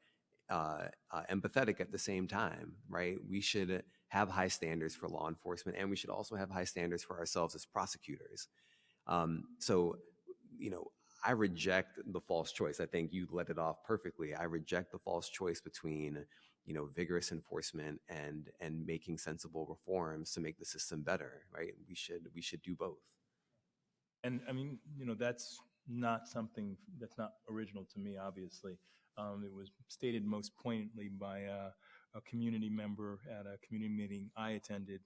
empathetic at the same time, right? We should have high standards for law enforcement, and we should also have high standards for ourselves as prosecutors. So, I reject the false choice. I think you let it off perfectly. I reject the false choice between, vigorous enforcement and making sensible reforms to make the system better, right? We should do both. And I mean, that's not something that's not original to me, obviously. It was stated most poignantly by a community member at a community meeting I attended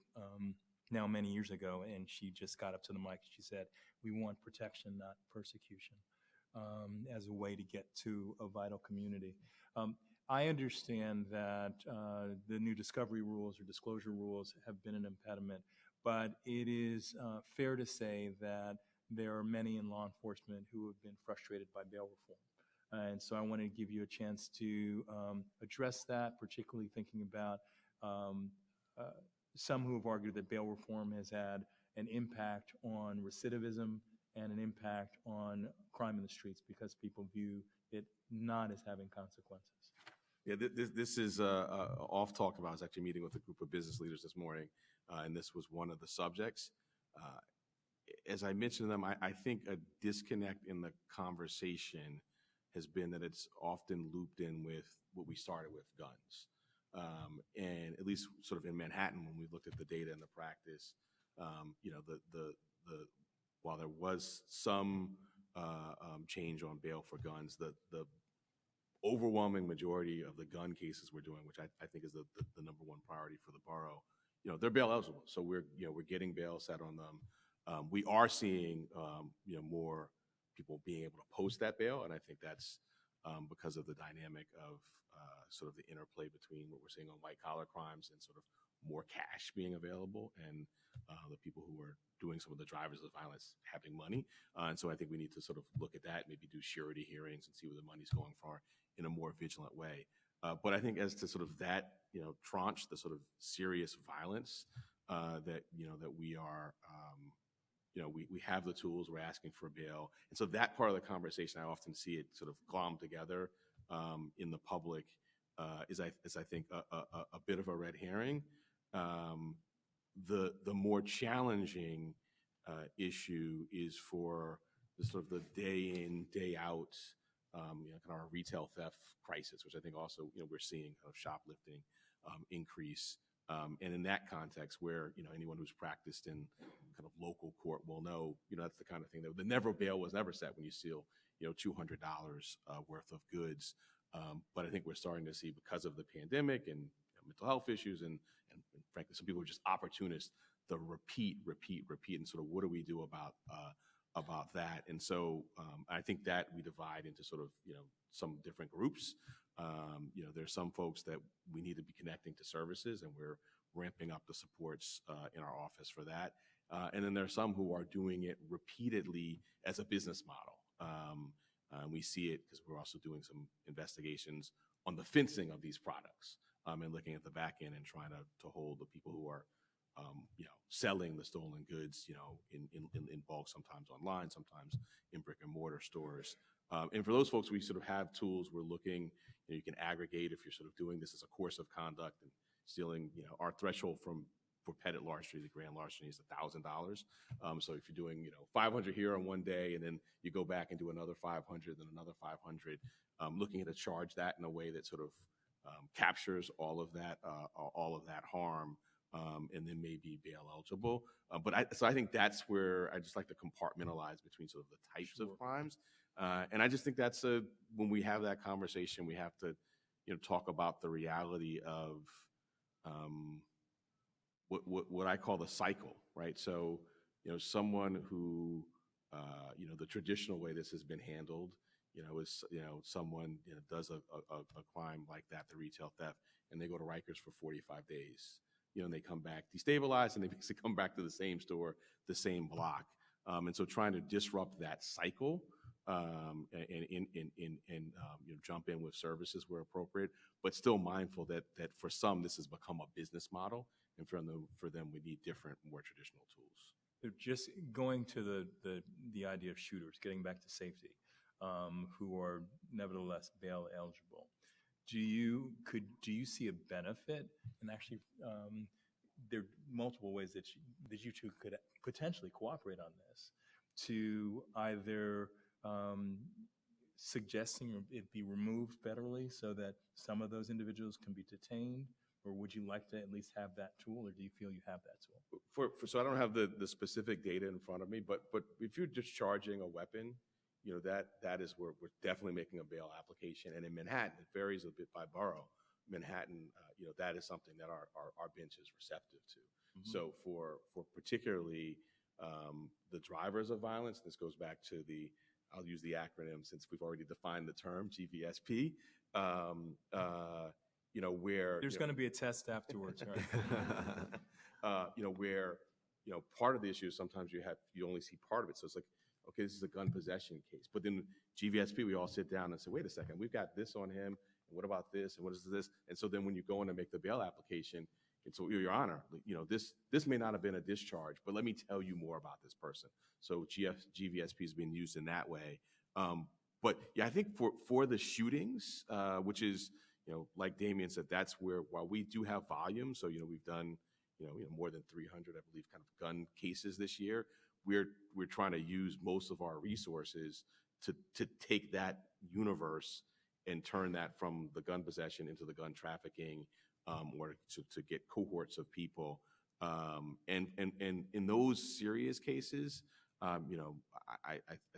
now many years ago, and she just got up to the mic. She said, "We want protection, not persecution," as a way to get to a vital community. I understand that the new discovery rules or disclosure rules have been an impediment, but it is fair to say that there are many in law enforcement who have been frustrated by bail reform. And so I want to give you a chance to address that, particularly thinking about some who have argued that bail reform has had an impact on recidivism and an impact on crime in the streets because people view it not as having consequences. Yeah, this is off talk about. I was actually meeting with a group of business leaders this morning, and this was one of the subjects. As I mentioned to them, I think a disconnect in the conversation has been that it's often looped in with what we started with, guns. And at least sort of in Manhattan, when we looked at the data and the practice, while there was some change on bail for guns, the overwhelming majority of the gun cases we're doing, which I think is the number one priority for the borough, they're bail eligible. So we're getting bail set on them. We are seeing more people being able to post that bail, and I think that's because of the dynamic of sort of the interplay between what we're seeing on white collar crimes and sort of more cash being available, and the people who are doing some of the drivers of violence having money. And so I think we need to sort of look at that, maybe do surety hearings and see where the money's going for in a more vigilant way. But I think as to sort of that, tranche, the sort of serious violence that we are, we have the tools, we're asking for bail. And so that part of the conversation, I often see it sort of glommed together in the public is I think a bit of a red herring. The more challenging issue is for the sort of the day in, day out, kind of our retail theft crisis, which I think also, we're seeing kind of shoplifting increase. And in that context where, anyone who's practiced in kind of local court will know, that's the kind of thing that the bail was never set when you steal, $200 worth of goods. But I think we're starting to see, because of the pandemic and mental health issues and frankly, some people are just opportunists, the repeat, and sort of what do we do about that? And so I think that we divide into sort of, some different groups. There's some folks that we need to be connecting to services, and we're ramping up the supports in our office for that. And then there are some who are doing it repeatedly as a business model. And we see it because we're also doing some investigations on the fencing of these products and looking at the back end and trying to hold the people who are, selling the stolen goods, in bulk, sometimes online, sometimes in brick and mortar stores. And for those folks, we sort of have tools. We're looking, you can aggregate if you're sort of doing this as a course of conduct and stealing, our threshold for petty larceny, the grand larceny is $1,000. So if you're doing, 500 here on one day, and then you go back and do another 500, then another 500, looking at a charge that in a way that sort of captures all of that harm, and then maybe bail eligible. So I think that's where I just like to compartmentalize between sort of the types of crimes. And I just think that's when we have that conversation, we have to, talk about the reality of what I call the cycle, right? So, someone who, the traditional way this has been handled, someone does a crime like that, the retail theft, and they go to Rikers for 45 days. And they come back destabilized, and they basically come back to the same store, the same block. And so trying to disrupt that cycle and jump in with services where appropriate, but still mindful that for some this has become a business model, and for them we need different, more traditional tools. So just going to the idea of shooters, getting back to safety, who are nevertheless bail eligible. Do you see a benefit? And actually, there are multiple ways that you two could potentially cooperate on this, to either suggesting it be removed federally so that some of those individuals can be detained, or would you like to at least have that tool, or do you feel you have that tool? So I don't have the specific data in front of me, but if you're discharging a weapon, that is where we're definitely making a bail application. And in Manhattan, it varies a bit by borough. Manhattan, that is something that our bench is receptive to. Mm-hmm. So for particularly the drivers of violence, this goes back to I'll use the acronym since we've already defined the term, GVSP, where there's going to be a test afterwards, right? Where part of the issue is sometimes you only see part of it. So it's like, okay, this is a gun possession case, but then GVSP, we all sit down and say, wait a second, we've got this on him, and what about this, and what is this? And so then when you go in and make the bail application, and so Your Honor, this may not have been a discharge, but let me tell you more about this person. So GVSP is being used in that way. But yeah, I think for the shootings, which is, like Damian said, that's where, while we do have volume, so we've done more than 300, I believe, kind of gun cases this year. We're trying to use most of our resources to take that universe and turn that from the gun possession into the gun trafficking, or to get cohorts of people. And in those serious cases, I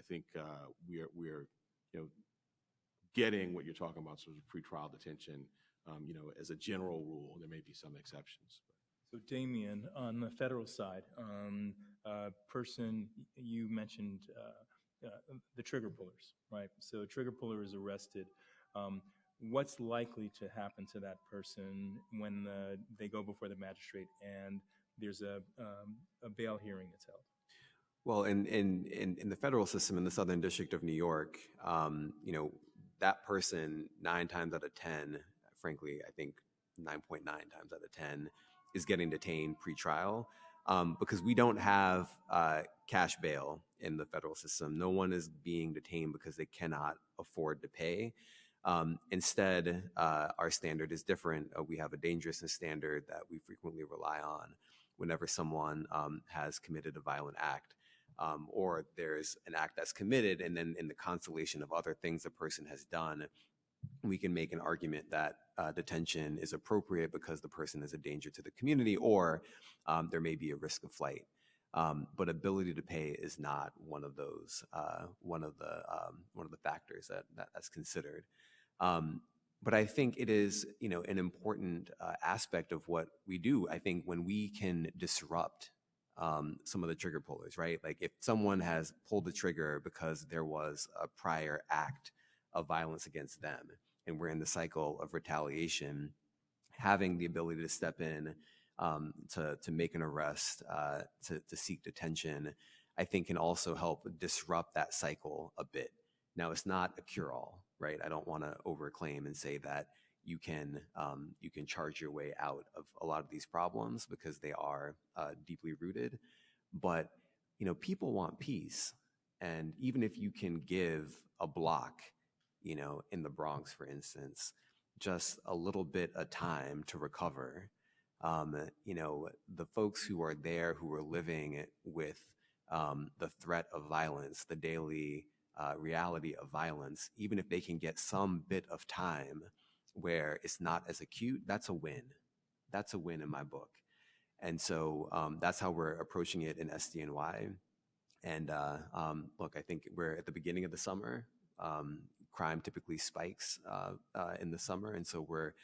think we're getting what you're talking about, sort of pretrial detention. As a general rule, there may be some exceptions. So Damian, on the federal side, person you mentioned, the trigger pullers, right? So a trigger puller is arrested. What's likely to happen to that person when they go before the magistrate and there's a bail hearing that's held? Well, in the federal system in the Southern District of New York, that person 9 times out of 10, frankly, I think 9.9 times out of 10, is getting detained pre-trial, because we don't have cash bail in the federal system. No one is being detained because they cannot afford to pay. Instead, our standard is different. We have a dangerousness standard that we frequently rely on whenever someone has committed a violent act, or there's an act that's committed, and then in the constellation of other things the person has done, we can make an argument that detention is appropriate because the person is a danger to the community, or there may be a risk of flight. But ability to pay is not one of those one of the factors that's considered. But I think it is an important aspect of what we do. I think when we can disrupt some of the trigger pullers, right? Like if someone has pulled the trigger because there was a prior act of violence against them, and we're in the cycle of retaliation, having the ability to step in to make an arrest, to seek detention, I think can also help disrupt that cycle a bit. Now, it's not a cure-all, right? I don't want to overclaim and say that you can charge your way out of a lot of these problems, because they are deeply rooted. But people want peace, and even if you can give a block, in the Bronx, for instance, just a little bit of time to recover. The folks who are there, who are living with the threat of violence, the daily reality of violence, even if they can get some bit of time where it's not as acute, that's a win. That's a win in my book. And so that's how we're approaching it in SDNY. And look, I think we're at the beginning of the summer. Crime typically spikes in the summer, and so we're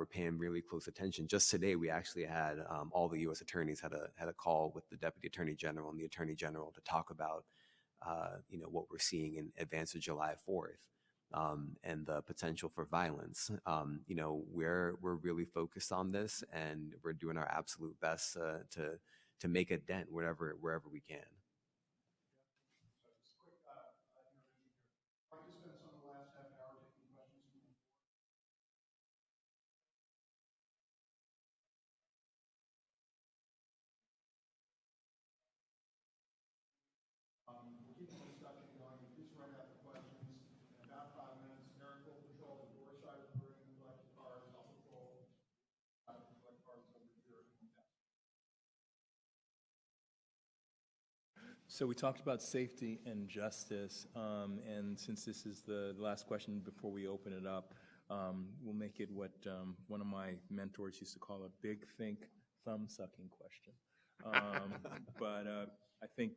paying really close attention. Just today, we actually had all the U.S. attorneys had a call with the Deputy Attorney General and the Attorney General to talk about what we're seeing in advance of July 4th. And the potential for violence. We're really focused on this, and we're doing our absolute best to make a dent wherever we can. So we talked about safety and justice, and since this is the last question before we open it up, we'll make it what one of my mentors used to call a big think, thumb-sucking question. But I think,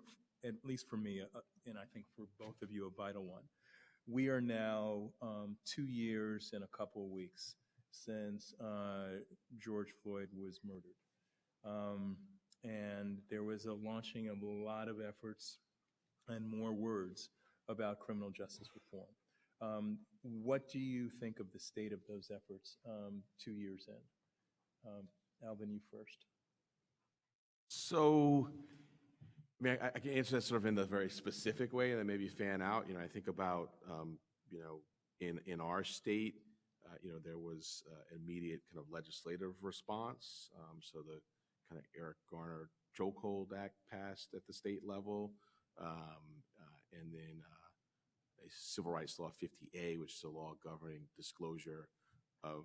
at least for me, and I think for both of you, a vital one. We are now 2 years and a couple of weeks since George Floyd was murdered. And there was a launching of a lot of efforts and more words about criminal justice reform. What do you think of the state of those efforts 2 years in? Alvin, you first. So, I mean, I can answer that sort of in a very specific way and then maybe fan out. I think about, in our state, there was immediate kind of legislative response. So the kind of Eric Garner Chokehold Act passed at the state level, and then a Civil Rights Law 50A, which is a law governing disclosure of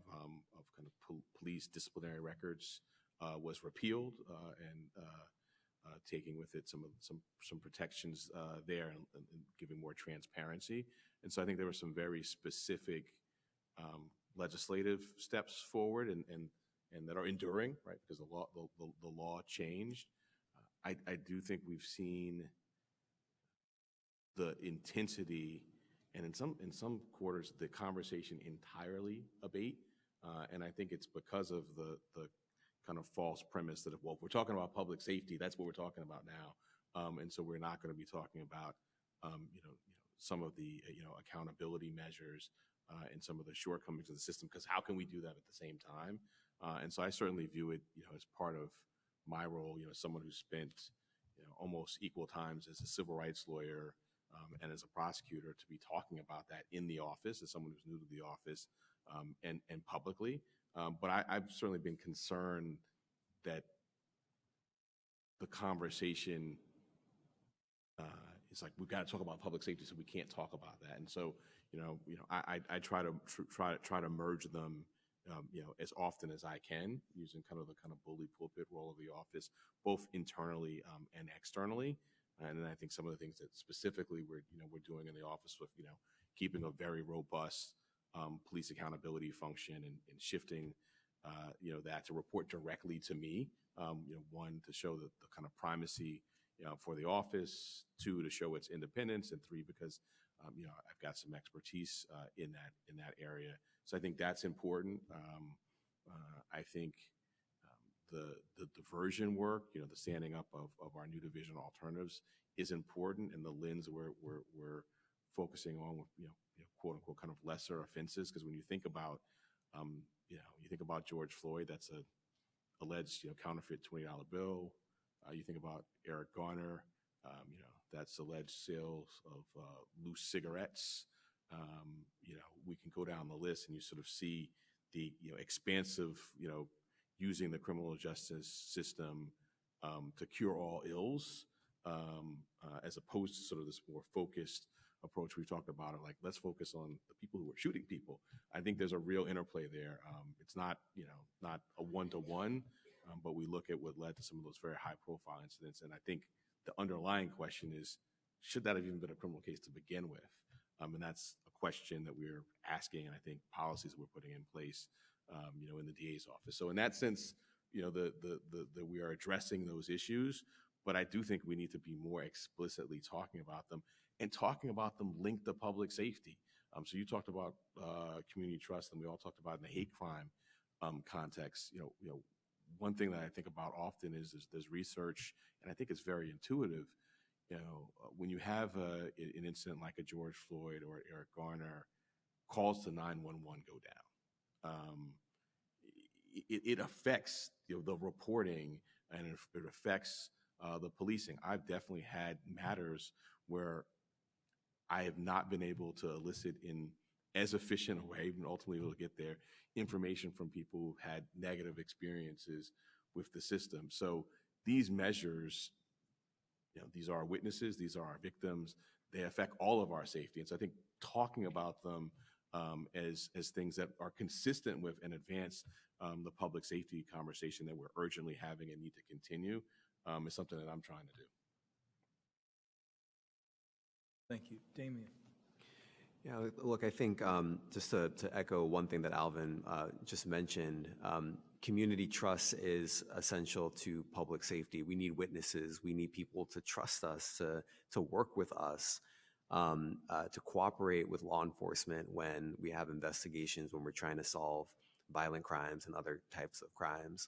kind of police disciplinary records, was repealed and taking with it some protections there and giving more transparency. And so I think there were some very specific legislative steps forward and that are enduring, right? Because the law changed. I do think we've seen the intensity, and in some quarters, the conversation entirely abate. And I think it's because of the kind of false premise that if we're talking about public safety, that's what we're talking about now. And so we're not going to be talking about some of the accountability measures and some of the shortcomings of the system, because how can we do that at the same time? And so I certainly view it, as part of my role, someone who spent, almost equal times as a civil rights lawyer and as a prosecutor, to be talking about that in the office as someone who's new to the office and publicly. But I've certainly been concerned that the conversation is like, we've got to talk about public safety, so we can't talk about that. And so, I try to merge them, as often as I can, using kind of the bully pulpit role of the office, both internally and externally. And then I think some of the things that specifically we're doing in the office with, keeping a very robust police accountability function and shifting, that to report directly to me. One, to show the kind of primacy, for the office. Two, to show its independence, and three, because I've got some expertise in that area. So I think that's important. I think the diversion work, the standing up of our new division alternatives is important, and the lens we're focusing on with quote unquote kind of lesser offenses, because when you think about you think about George Floyd, that's a alleged counterfeit $20 bill. You think about Eric Garner, that's alleged sales of loose cigarettes. We can go down the list and you sort of see the expansive, using the criminal justice system to cure all ills, as opposed to sort of this more focused approach we talked about, like, let's focus on the people who are shooting people. I think there's a real interplay there. It's not, not a one-to-one, but we look at what led to some of those very high-profile incidents. And I think the underlying question is, should that have even been a criminal case to begin with? And that's a question that we're asking, and I think policies that we're putting in place, in the DA's office. So in that sense, that we are addressing those issues, but I do think we need to be more explicitly talking about them, and talking about them linked to public safety. So you talked about community trust, and we all talked about in the hate crime context. One thing that I think about often is there's research, and I think it's very intuitive. when you have an incident like a George Floyd or Eric Garner, calls to 911 go down. It affects the reporting, and it affects the policing. I've definitely had matters where I have not been able to elicit in as efficient a way, and ultimately able to get their information from people who've had negative experiences with the system. So these measures, these are our witnesses, these are our victims, they affect all of our safety. And so I think talking about them as things that are consistent with and advance the public safety conversation that we're urgently having and need to continue is something that I'm trying to do. Thank you. Damian. Yeah, look, I think just to echo one thing that Alvin just mentioned, community trust is essential to public safety. We need witnesses. We need people to trust us, to work with us, to cooperate with law enforcement when we have investigations, when we're trying to solve violent crimes and other types of crimes.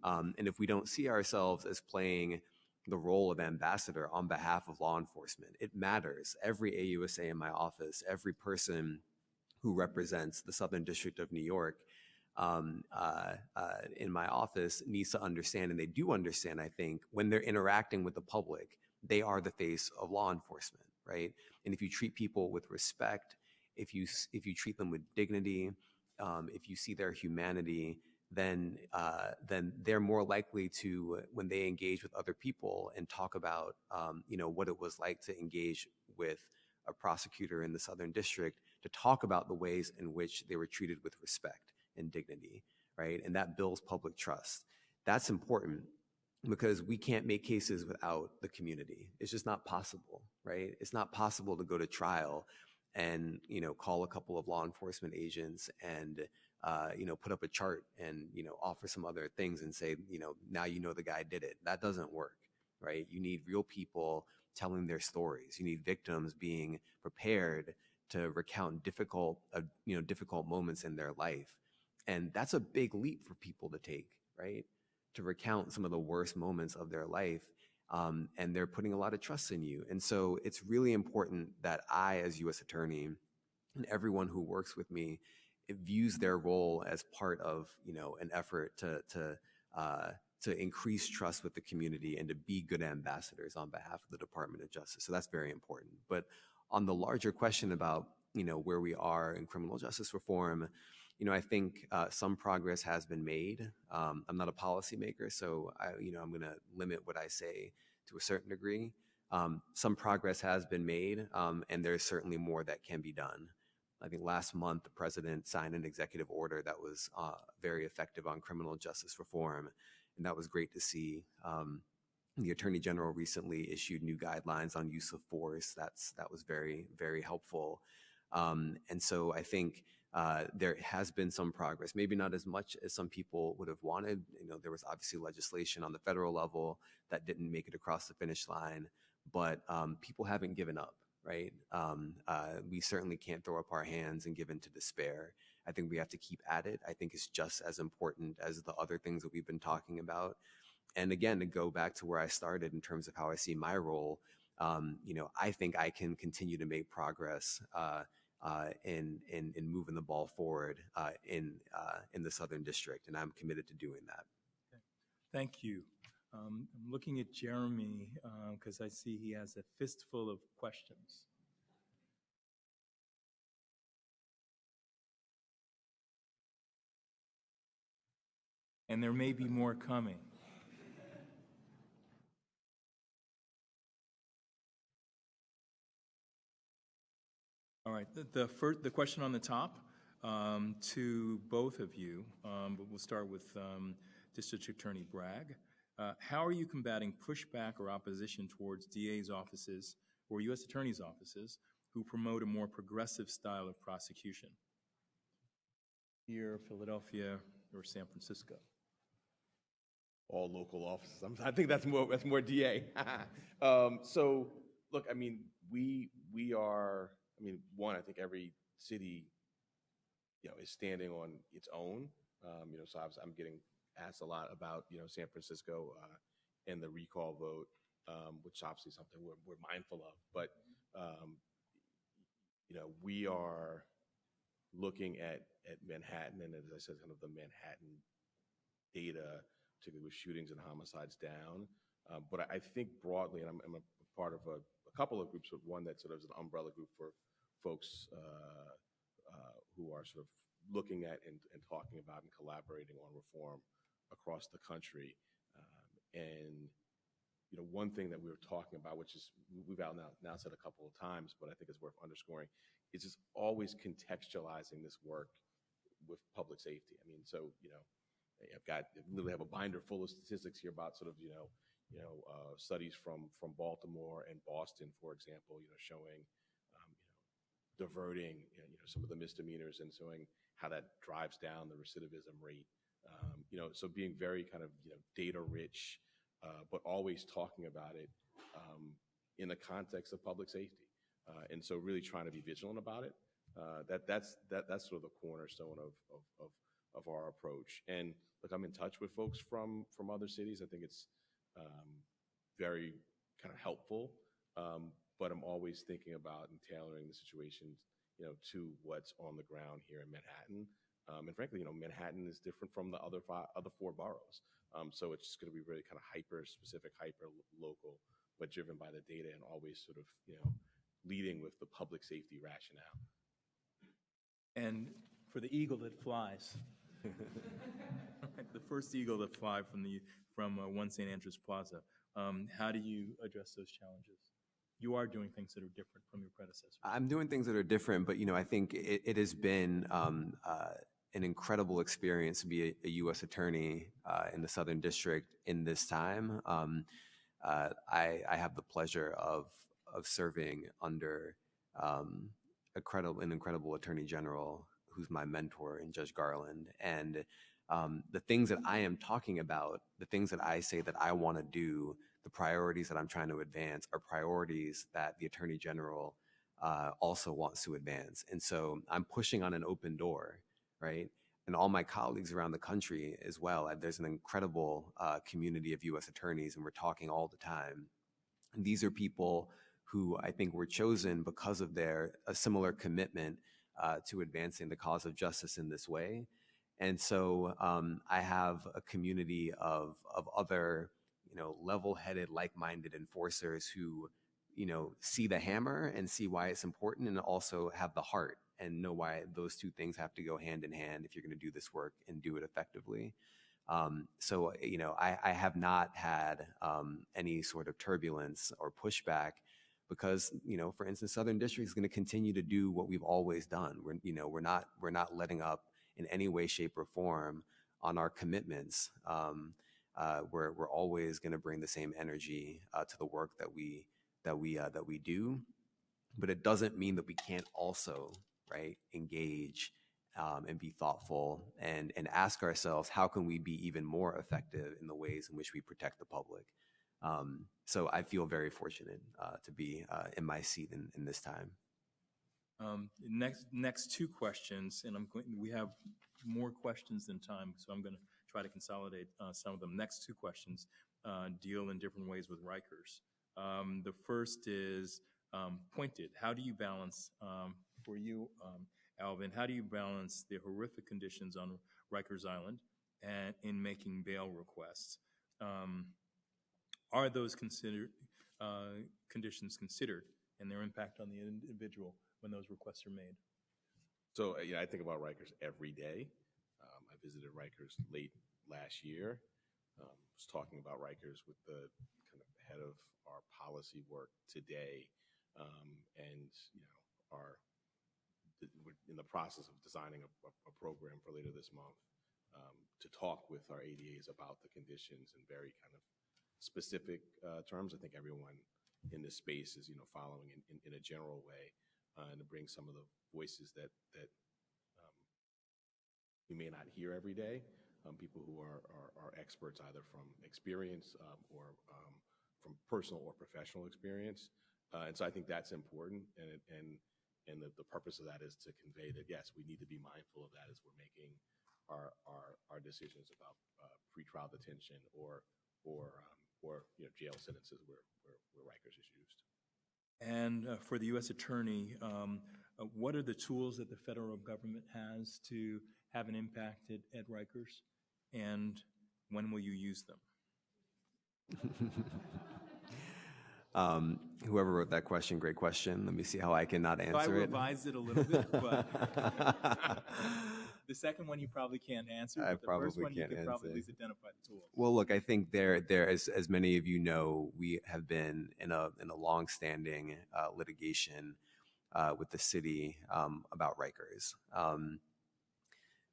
And if we don't see ourselves as playing the role of ambassador on behalf of law enforcement, it matters. Every AUSA in my office, every person who represents the Southern District of New York in my office needs to understand, and they do understand, I think, when they're interacting with the public, they are the face of law enforcement, right? And if you treat people with respect, if you treat them with dignity, if you see their humanity, then they're more likely to, when they engage with other people and talk about, what it was like to engage with a prosecutor in the Southern District, to talk about the ways in which they were treated with respect and dignity, right? And that builds public trust. That's important because we can't make cases without the community. It's just not possible, right? It's not possible to go to trial and, call a couple of law enforcement agents and, put up a chart and, offer some other things and say, now the guy did it. That doesn't work, right? You need real people telling their stories. You need victims being prepared to recount difficult moments in their life. And that's a big leap for people to take, right? To recount some of the worst moments of their life. And they're putting a lot of trust in you. And so it's really important that I, as U.S. Attorney, and everyone who works with me, it views their role as part of, an effort to increase trust with the community and to be good ambassadors on behalf of the Department of Justice. So that's very important. But on the larger question about, where we are in criminal justice reform, I think some progress has been made. I'm not a policymaker, so I'm going to limit what I say to a certain degree. Some progress has been made, and there's certainly more that can be done. I think last month, the president signed an executive order that was very effective on criminal justice reform, and that was great to see. The Attorney General recently issued new guidelines on use of force. That was very, very helpful. And so I think there has been some progress, maybe not as much as some people would have wanted. There was obviously legislation on the federal level that didn't make it across the finish line, but people haven't given up, right? We certainly can't throw up our hands and give in to despair. I think we have to keep at it. I think it's just as important as the other things that we've been talking about. And again, to go back to where I started in terms of how I see my role, I think I can continue to make progress in moving the ball forward in the Southern District, and I'm committed to doing that. Okay. Thank you. I'm looking at Jeremy because I see he has a fistful of questions. And there may be more coming. All right, the question on the top to both of you, but we'll start with District Attorney Bragg. How are you combating pushback or opposition towards DA's offices or U.S. Attorney's offices who promote a more progressive style of prosecution? Here, Philadelphia, or San Francisco? All local offices. I think that's more DA. So, look, we are. One, I think every city, is standing on its own. So I'm getting asked a lot about, San Francisco and the recall vote. which obviously is something we're mindful of. But we are looking at Manhattan, and as I said, kind of the Manhattan data, particularly with shootings and homicides, down. But I think broadly, and I'm a part of a couple of groups, but one that sort of is an umbrella group for folks who are sort of looking at and talking about and collaborating on reform across the country. And one thing that we were talking about, which is we've now said a couple of times, but I think it's worth underscoring, is just always contextualizing this work with public safety. I mean, so literally have a binder full of statistics here about sort of studies from Baltimore and Boston, for example, showing diverting some of the misdemeanors and showing how that drives down the recidivism rate. So being very kind of data rich, but always talking about it in the context of public safety, and so really trying to be vigilant about it. That's sort of the cornerstone of our approach. And look, I'm in touch with folks from other cities. I think it's very kind of helpful, but I'm always thinking about and tailoring the situation, to what's on the ground here in Manhattan. And frankly, Manhattan is different from the other four boroughs. So it's just going to be really kind of hyper specific, hyper local, but driven by the data and always sort of, leading with the public safety rationale. And for the eagle that flies, the first eagle that fly from 1 St. Andrews Plaza, how do you address those challenges? You are doing things that are different from your predecessors. I'm doing things that are different, but I think it has been an incredible experience to be a U.S. attorney in the Southern District in this time. I have the pleasure of serving under an incredible Attorney General who's my mentor in Judge Garland. And the things that I am talking about, the things that I say that I want to do, the priorities that I'm trying to advance are priorities that the Attorney General also wants to advance. And so I'm pushing on an open door, right? And all my colleagues around the country as well. There's an incredible community of U.S. attorneys, and we're talking all the time. And these are people who I think were chosen because of a similar commitment to advancing the cause of justice in this way. And so I have a community of other, level-headed, like-minded enforcers who, see the hammer and see why it's important, and also have the heart and know why those two things have to go hand in hand if you're going to do this work and do it effectively. So I have not had any sort of turbulence or pushback because, for instance, Southern District is going to continue to do what we've always done. We're not letting up in any way, shape, or form on our commitments. We're always going to bring the same energy to the work that we do, but it doesn't mean that we can't also, right, engage and be thoughtful and ask ourselves, how can we be even more effective in the ways in which we protect the public? So I feel very fortunate to be in my seat in this time. Next two questions, and we have more questions than time, so I'm going to try to consolidate some of them. Next two questions deal in different ways with Rikers. The first is pointed. How do you balance, for you, Alvin, how do you balance the horrific conditions on Rikers Island and in making bail requests? Are those conditions considered and their impact on the individual when those requests are made? So I think about Rikers every day. I visited Rikers late last year. Was talking about Rikers with the kind of head of our policy work today, and we're in the process of designing a program for later this month to talk with our ADAs about the conditions in very kind of specific terms. I think everyone in this space is following in a general way, and to bring some of the voices that we may not hear every day. People who are experts either from experience or from personal or professional experience. And so I think that's important. And the purpose of that is to convey that, yes, we need to be mindful of that as we're making our decisions about pretrial detention or or jail sentences where Rikers is used. And for the U.S. Attorney, what are the tools that the federal government has to have an impact at Rikers, and when will you use them? Whoever wrote that question, great question. Let me see how I can not answer I it. revised it a little bit, but the second one you probably can't answer. I But the first probably one you can't could probably answer. at least identify the tools. Well, look, I think there, as many of you know, we have been in a long-standing litigation with the city about Rikers.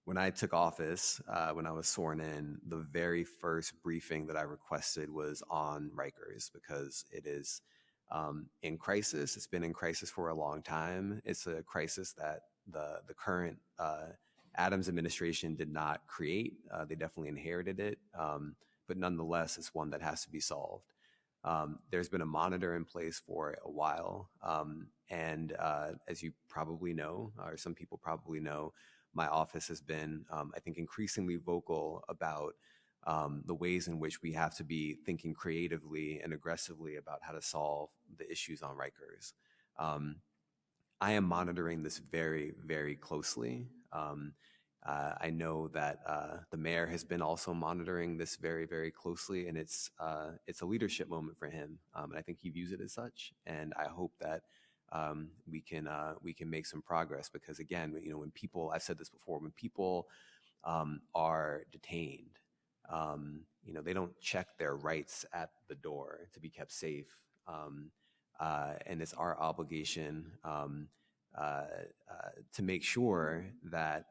When I took office, when I was sworn in, the very first briefing that I requested was on Rikers because it is in crisis. It's been in crisis for a long time. It's a crisis that the current Adams administration did not create. They definitely inherited it, but nonetheless, it's one that has to be solved. There's been a monitor in place for a while, and as you probably know, or some people probably know, my office has been, I think, increasingly vocal about the ways in which we have to be thinking creatively and aggressively about how to solve the issues on Rikers. I am monitoring this very, very closely. I know that the mayor has been also monitoring this very, very closely, and it's a leadership moment for him, and I think he views it as such. And I hope that we can make some progress because, again, when people, I've said this before, when people are detained, they don't check their rights at the door to be kept safe, and it's our obligation to make sure that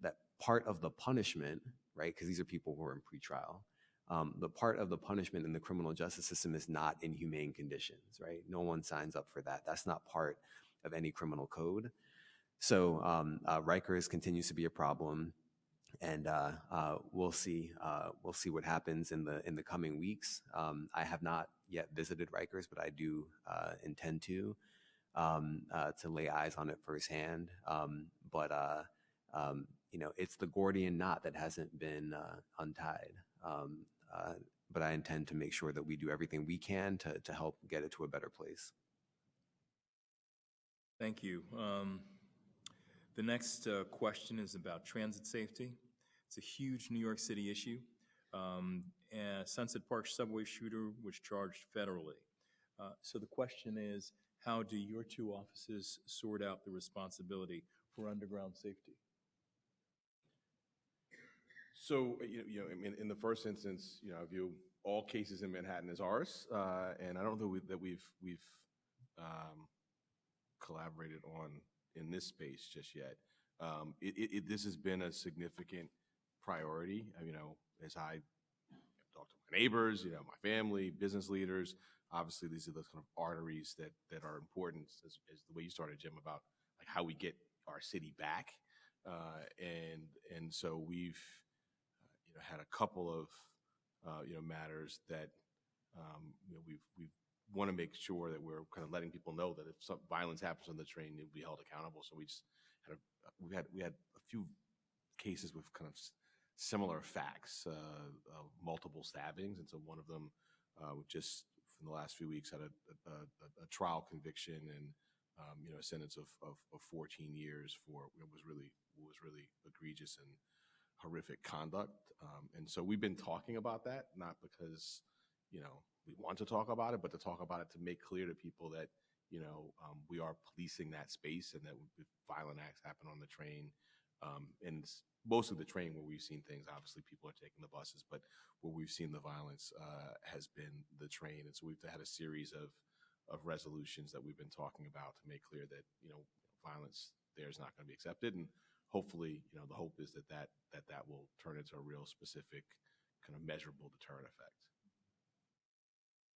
that part of the punishment, right? Because these are people who are in pretrial. The part of the punishment in the criminal justice system is not inhumane conditions, right? No one signs up for that. That's not part of any criminal code. So Rikers continues to be a problem, and we'll see what happens in the coming weeks. I have not yet visited Rikers, but I do intend to lay eyes on it firsthand. But it's the Gordian knot that hasn't been untied. But I intend to make sure that we do everything we can to help get it to a better place. Thank you. The next question is about transit safety. It's a huge New York City issue. Sunset Park subway shooter was charged federally. So the question is, how do your two offices sort out the responsibility for underground safety? So, in the first instance, I view all cases in Manhattan as ours, and I don't know that we've collaborated on in this space just yet. This has been a significant priority. As I talk to my neighbors, my family, business leaders, obviously these are those kind of arteries that are important, as the way you started, Jim, about like how we get our city back, and so we've had a couple of matters that we want to make sure that we're kind of letting people know that if some violence happens on the train, they'll be held accountable. So we just had a few cases with kind of similar facts, multiple stabbings, and so one of them just in the last few weeks had a trial conviction and a sentence of 14 years for what was really egregious and horrific conduct. And so we've been talking about that, not because we want to talk about it, but to talk about it to make clear to people that we are policing that space, and that if violent acts happen on the train, and it's mostly the train where we've seen things. Obviously, people are taking the buses, but where we've seen the violence has been the train. And so we've had a series of resolutions that we've been talking about to make clear that violence there is not going to be accepted, and hopefully the hope is that will turn into a real specific kind of measurable deterrent effect.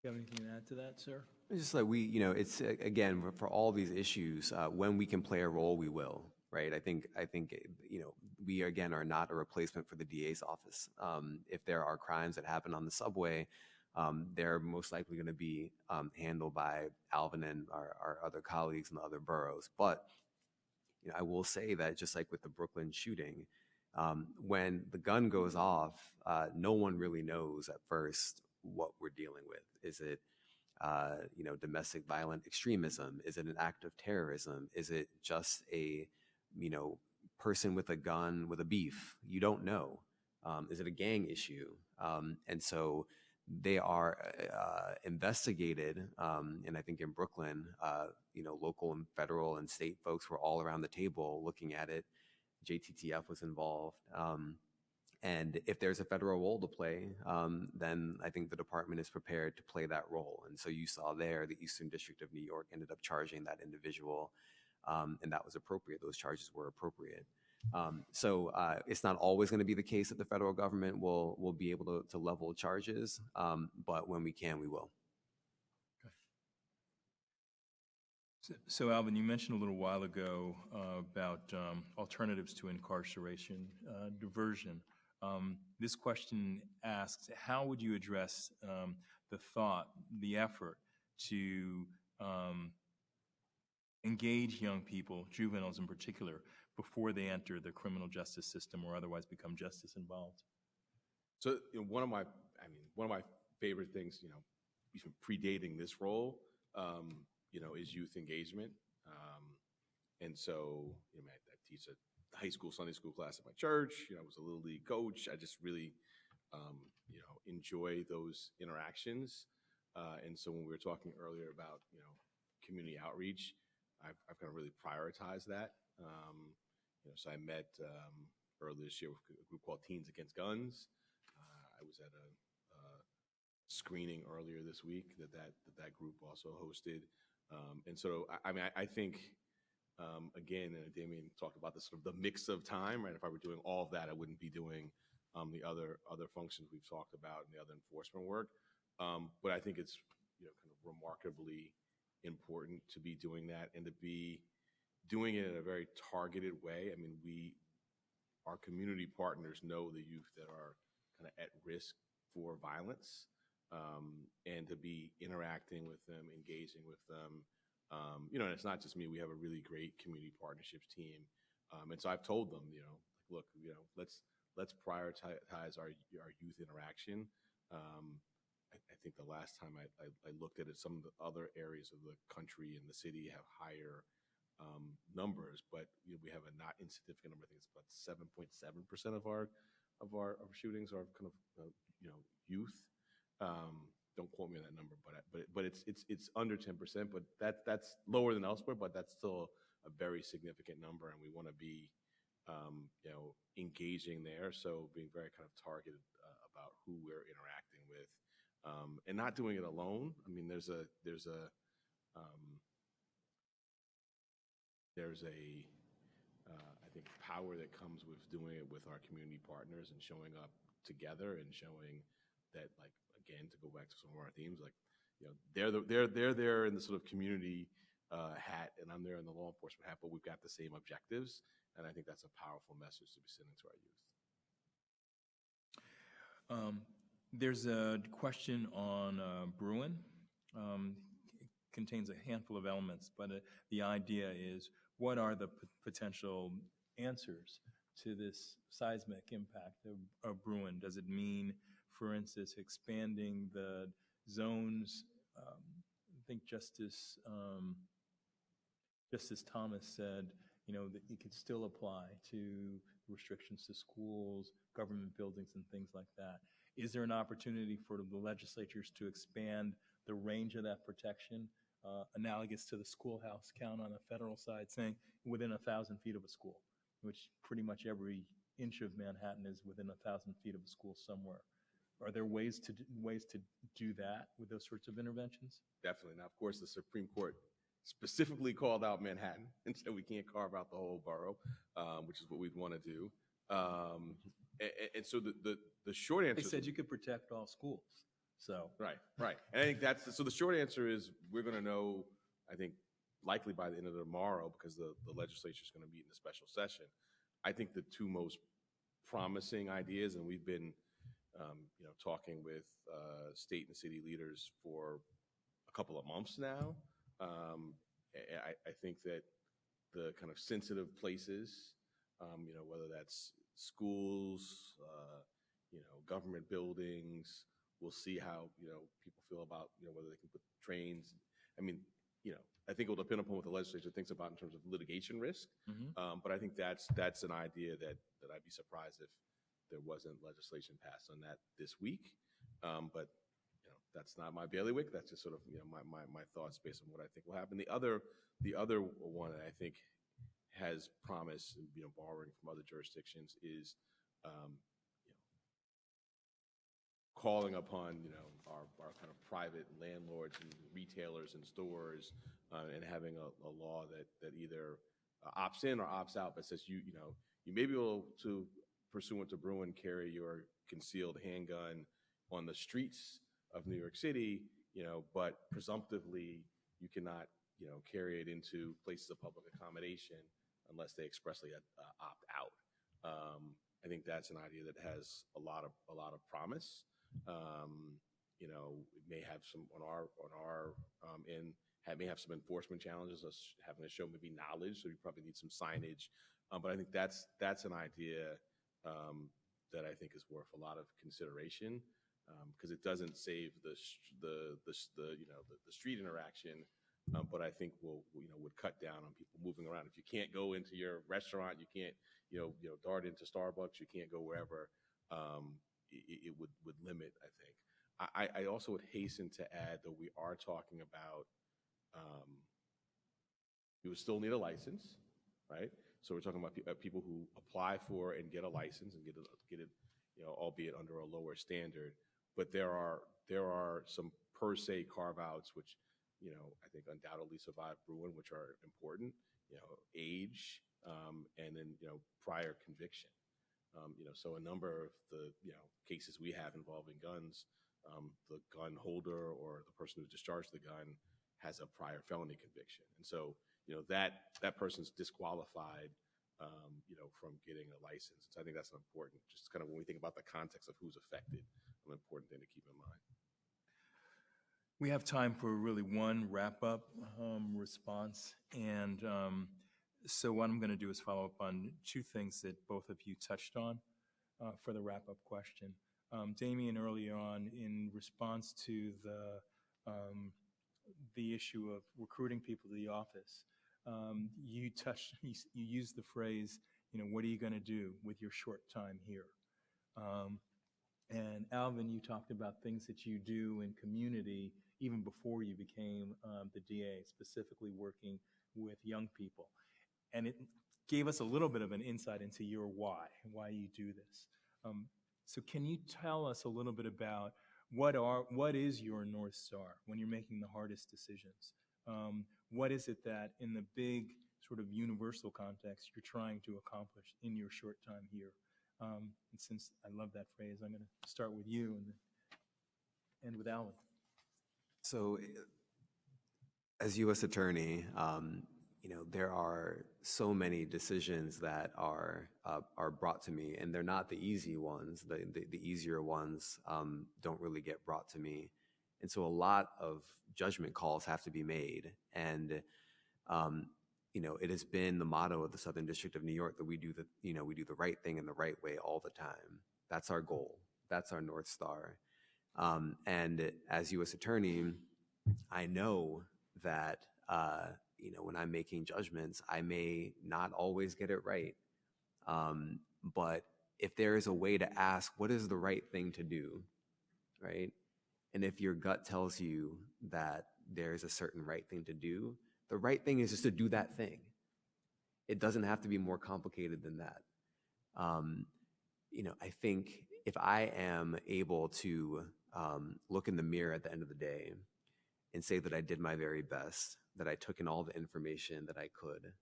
You have anything to add to that, sir? It's just like it's again for all these issues. When we can play a role, we will. Right. I think we again are not a replacement for the DA's office. If there are crimes that happen on the subway, they're most likely going to be handled by Alvin and our other colleagues in the other boroughs. But I will say that just like with the Brooklyn shooting, when the gun goes off, no one really knows at first what we're dealing with. Is it, domestic violent extremism? Is it an act of terrorism? Is it just a, person with a gun with a beef? You don't know. Is it a gang issue? And so they are investigated. And I think in Brooklyn, local and federal and state folks were all around the table looking at it. JTTF was involved. And if there's a federal role to play, then I think the department is prepared to play that role. And so you saw there, the Eastern District of New York ended up charging that individual, and that was appropriate. Those charges were appropriate. So it's not always going to be the case that the federal government will be able to level charges, but when we can, we will. So Alvin, you mentioned a little while ago about alternatives to incarceration, diversion. This question asks, how would you address the thought, the effort to engage young people, juveniles in particular, before they enter the criminal justice system or otherwise become justice involved? So one of my favorite things, even predating this role, is youth engagement. And so, I teach a high school Sunday school class at my church. I was a little league coach. I just really, enjoy those interactions. And so when we were talking earlier about, community outreach, I've kind of really prioritized that. So I met earlier this year with a group called Teens Against Guns. I was at a screening earlier this week that group also hosted. And so, I think, again, and Damian talked about this sort of the mix of time, right? If I were doing all of that, I wouldn't be doing the other functions we've talked about and the other enforcement work. But I think it's, kind of remarkably important to be doing that and to be doing it in a very targeted way. Our community partners know the youth that are kind of at risk for violence, and to be interacting with them, engaging with them. And it's not just me. We have a really great community partnerships team. And so I've told them, look, let's prioritize our youth interaction. I think the last time I looked at it, some of the other areas of the country and the city have higher numbers, but we have a not insignificant number. I think it's about 7.7% of our shootings are kind of youth. Don't quote me on that number, but it's under 10%. But that's lower than elsewhere, but that's still a very significant number, and we want to be engaging there. So being very kind of targeted about who we're interacting with, and not doing it alone. There's a I think power that comes with doing it with our community partners and showing up together and showing that, like, again, to go back to some of our themes, like, they're there in the sort of community hat, and I'm there in the law enforcement hat, but we've got the same objectives, and I think that's a powerful message to be sending to our youth. There's a question on Bruin. It contains a handful of elements, but the idea is, what are the potential answers to this seismic impact of Bruin? Does it mean, for instance, expanding the zones? I think Justice Thomas said, that you could still apply to restrictions to schools, government buildings, and things like that. Is there an opportunity for the legislatures to expand the range of that protection, analogous to the schoolhouse count on the federal side, saying within 1,000 feet of a school, which pretty much every inch of Manhattan is within 1,000 feet of a school somewhere? Are there ways to do that with those sorts of interventions? Definitely. Now, of course, the Supreme Court specifically called out Manhattan and said we can't carve out the whole borough, which is what we'd want to do. And so the short answer— They said you could protect all schools. So right. And I think so the short answer is we're going to know, I think, likely by the end of tomorrow, because the legislature is going to meet in a special session. I think the two most promising ideas, and we've been talking with state and city leaders for a couple of months now. I think that the kind of sensitive places, whether that's schools, government buildings, We'll see how, people feel about, whether they can put trains. I mean, I think it will depend upon what the legislature thinks about in terms of litigation risk. But I think that's an idea that I'd be surprised if there wasn't legislation passed on that this week. But that's not my bailiwick. That's just sort of my thoughts based on what I think will happen. The other one that I think has promise, borrowing from other jurisdictions, is calling upon our kind of private landlords and retailers and stores, and having a law that either opts in or opts out, but says you may be able to, pursuant to Bruin, carry your concealed handgun on the streets of New York City, but presumptively you cannot carry it into places of public accommodation unless they expressly opt out. I think that's an idea that has a lot of promise. It may have some on our end. May have some enforcement challenges, us having to show maybe knowledge, so you probably need some signage. But I think that's an idea that I think is worth a lot of consideration, because it doesn't save the street interaction, but I think would cut down on people moving around. If you can't go into your restaurant, you can't dart into Starbucks, you can't go wherever. It would limit, I think. I also would hasten to add that we are talking about, you would still need a license, right? So we're talking about people who apply for and get a license and get it, albeit under a lower standard. But there are some per se carve-outs which, I think undoubtedly survive Bruin, which are important. Age, and then prior conviction. So a number of the cases we have involving guns, the gun holder or the person who discharged the gun has a prior felony conviction, and so that person's disqualified, from getting a license. So I think that's an important, just kind of when we think about the context of who's affected, an important thing to keep in mind. We have time for really one wrap-up response, and so what I'm going to do is follow up on two things that both of you touched on for the wrap-up question. Damian, early on, in response to the issue of recruiting people to the office, you used the phrase, what are you going to do with your short time here? And Alvin, you talked about things that you do in community even before you became the DA, specifically working with young people. And it gave us a little bit of an insight into your why you do this. So can you tell us a little bit about what is your North Star when you're making the hardest decisions? What is it that in the big sort of universal context you're trying to accomplish in your short time here? And since I love that phrase, I'm going to start with you and then end with Alvin. So as U.S. Attorney, there are so many decisions that are brought to me, and they're not the easy ones. The easier ones don't really get brought to me, and so a lot of judgment calls have to be made. And it has been the motto of the Southern District of New York that we do the right thing in the right way all the time. That's our goal. That's our North Star. And as U.S. Attorney, I know that when I'm making judgments, I may not always get it right. But if there is a way to ask, what is the right thing to do, right? And if your gut tells you that there's a certain right thing to do, the right thing is just to do that thing. It doesn't have to be more complicated than that. I think if I am able to look in the mirror at the end of the day and say that I did my very best, that I took in all the information that I could,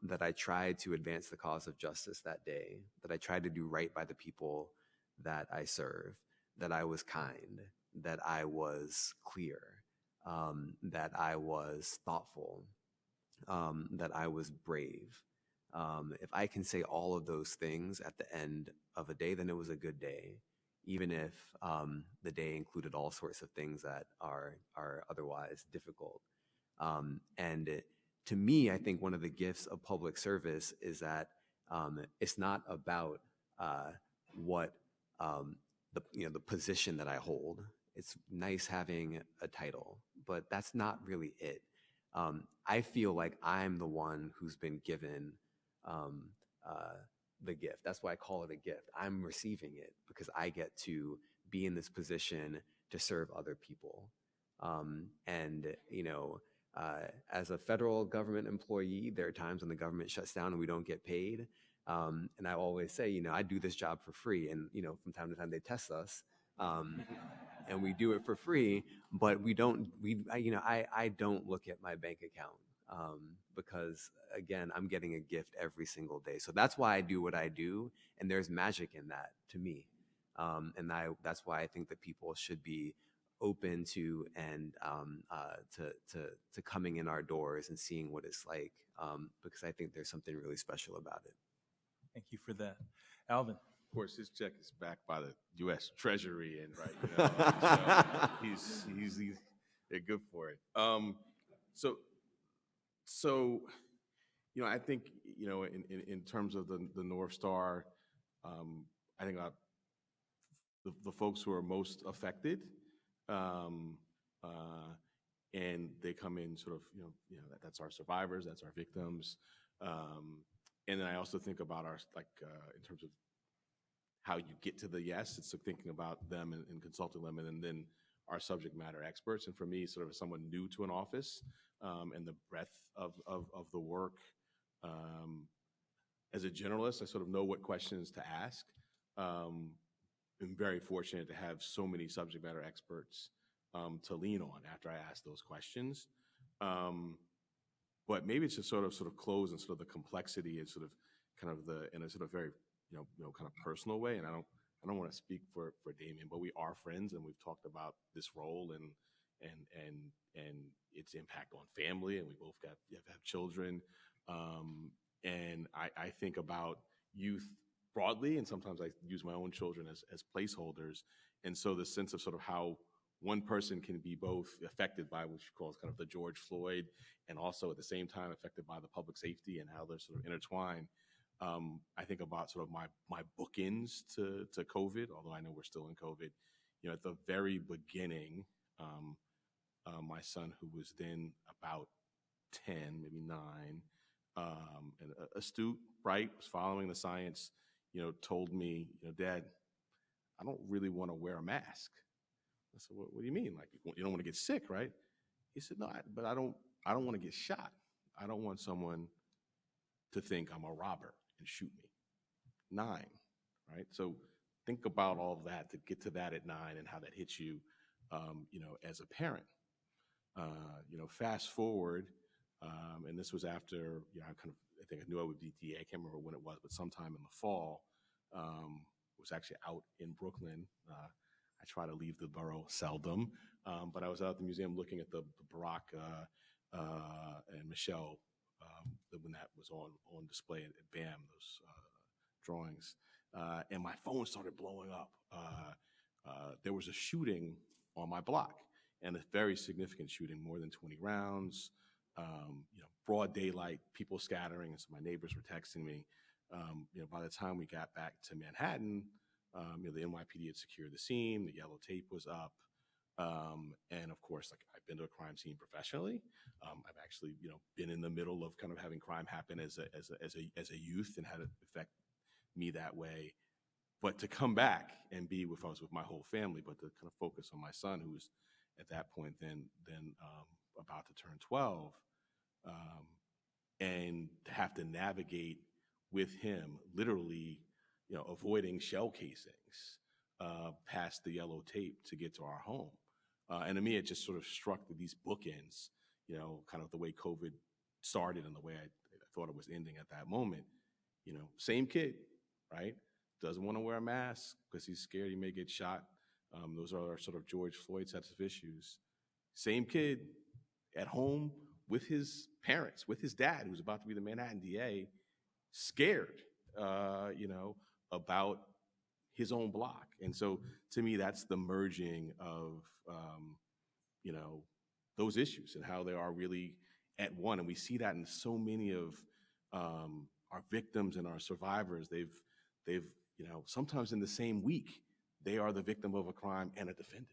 that I tried to advance the cause of justice that day, that I tried to do right by the people that I serve, that I was kind, that I was clear, that I was thoughtful, that I was brave. If I can say all of those things at the end of a day, then it was a good day, even if the day included all sorts of things that are otherwise difficult. And to me, I think one of the gifts of public service is that it's not about what the position that I hold. It's nice having a title, but that's not really it. I feel like I'm the one who's been given the gift. That's why I call it a gift. I'm receiving it because I get to be in this position to serve other people. As a federal government employee, there are times when the government shuts down and we don't get paid. And I always say, I do this job for free. And, from time to time they test us. And we do it for free, but I don't look at my bank account because, again, I'm getting a gift every single day. So that's why I do what I do, and there's magic in that to me. That's why I think that people should be open to and to coming in our doors and seeing what it's like, because I think there's something really special about it. Thank you for that. Alvin. Of course, his check is backed by the U.S. Treasury, and so he's they're good for it. So I think in terms of the North Star, I think the folks who are most affected, and they come in sort of that's our survivors, that's our victims, and then I also think about our in terms of how you get to the yes. It's thinking about them and consulting them, and then our subject matter experts. And for me, sort of as someone new to an office, and the breadth of the work, as a generalist, I sort of know what questions to ask. I'm very fortunate to have so many subject matter experts to lean on after I ask those questions. But maybe it's just sort of close and sort of the complexity and sort of kind of in a sort of very kind of personal way. And I don't want to speak for Damian, but we are friends, and we've talked about this role and its impact on family, and we both have children. And I think about youth broadly, and sometimes I use my own children as placeholders. And so the sense of sort of how one person can be both affected by what you call kind of the George Floyd, and also at the same time affected by the public safety, and how they're sort of intertwined. I think about sort of my bookends to COVID, although I know we're still in COVID. At the very beginning, my son, who was then about 10, maybe 9, and astute, bright, was following the science, told me, Dad, I don't really want to wear a mask. I said, what do you mean? Like, you don't want to get sick, right? He said, no, but I don't want to get shot. I don't want someone to think I'm a robber and shoot me. 9, right? So think about all of that to get to that at 9 and how that hits you, as a parent. Fast forward, and this was after, I think I knew I would be DA. I can't remember when it was, but sometime in the fall, was actually out in Brooklyn. I try to leave the borough seldom, but I was out at the museum looking at the Barack and Michelle, when that was on display at BAM, those drawings, and my phone started blowing up. There was a shooting on my block, and a very significant shooting, more than 20 rounds, broad daylight, people scattering, and so my neighbors were texting me. By the time we got back to Manhattan, the NYPD had secured the scene, the yellow tape was up, and of course, I've been to a crime scene professionally. I've actually, been in the middle of kind of having crime happen as a youth, and had it affect me that way. But to come back and be with my whole family, but to kind of focus on my son, who was at that point then about to turn 12, and to have to navigate with him, literally, avoiding shell casings past the yellow tape to get to our home. And to me, it just sort of struck these bookends, kind of the way COVID started and the way I thought it was ending at that moment. Same kid, right? Doesn't want to wear a mask because he's scared he may get shot. Those are our sort of George Floyd sets of issues. Same kid at home with his parents, with his dad, who's about to be the Manhattan DA, scared, about his own block. And so to me, that's the merging of, those issues and how they are really at one. And we see that in so many of our victims and our survivors. They've sometimes in the same week, they are the victim of a crime and a defendant.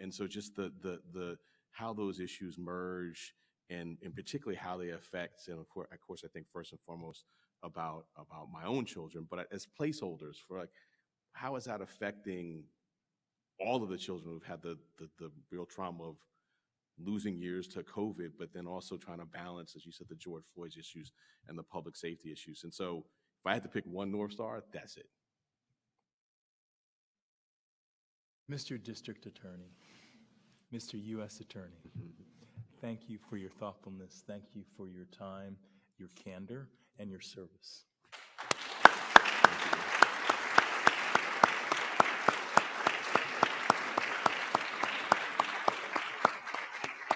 And so just the how those issues merge, and particularly how they affect, and of course, I think first and foremost about my own children, but as placeholders for like, how is that affecting all of the children who've had the real trauma of losing years to COVID, but then also trying to balance, as you said, the George Floyd issues and the public safety issues. And so if I had to pick one North Star, that's it. Mr. District Attorney, Mr. U.S. Attorney, thank you for your thoughtfulness. Thank you for your time, your candor, and your service.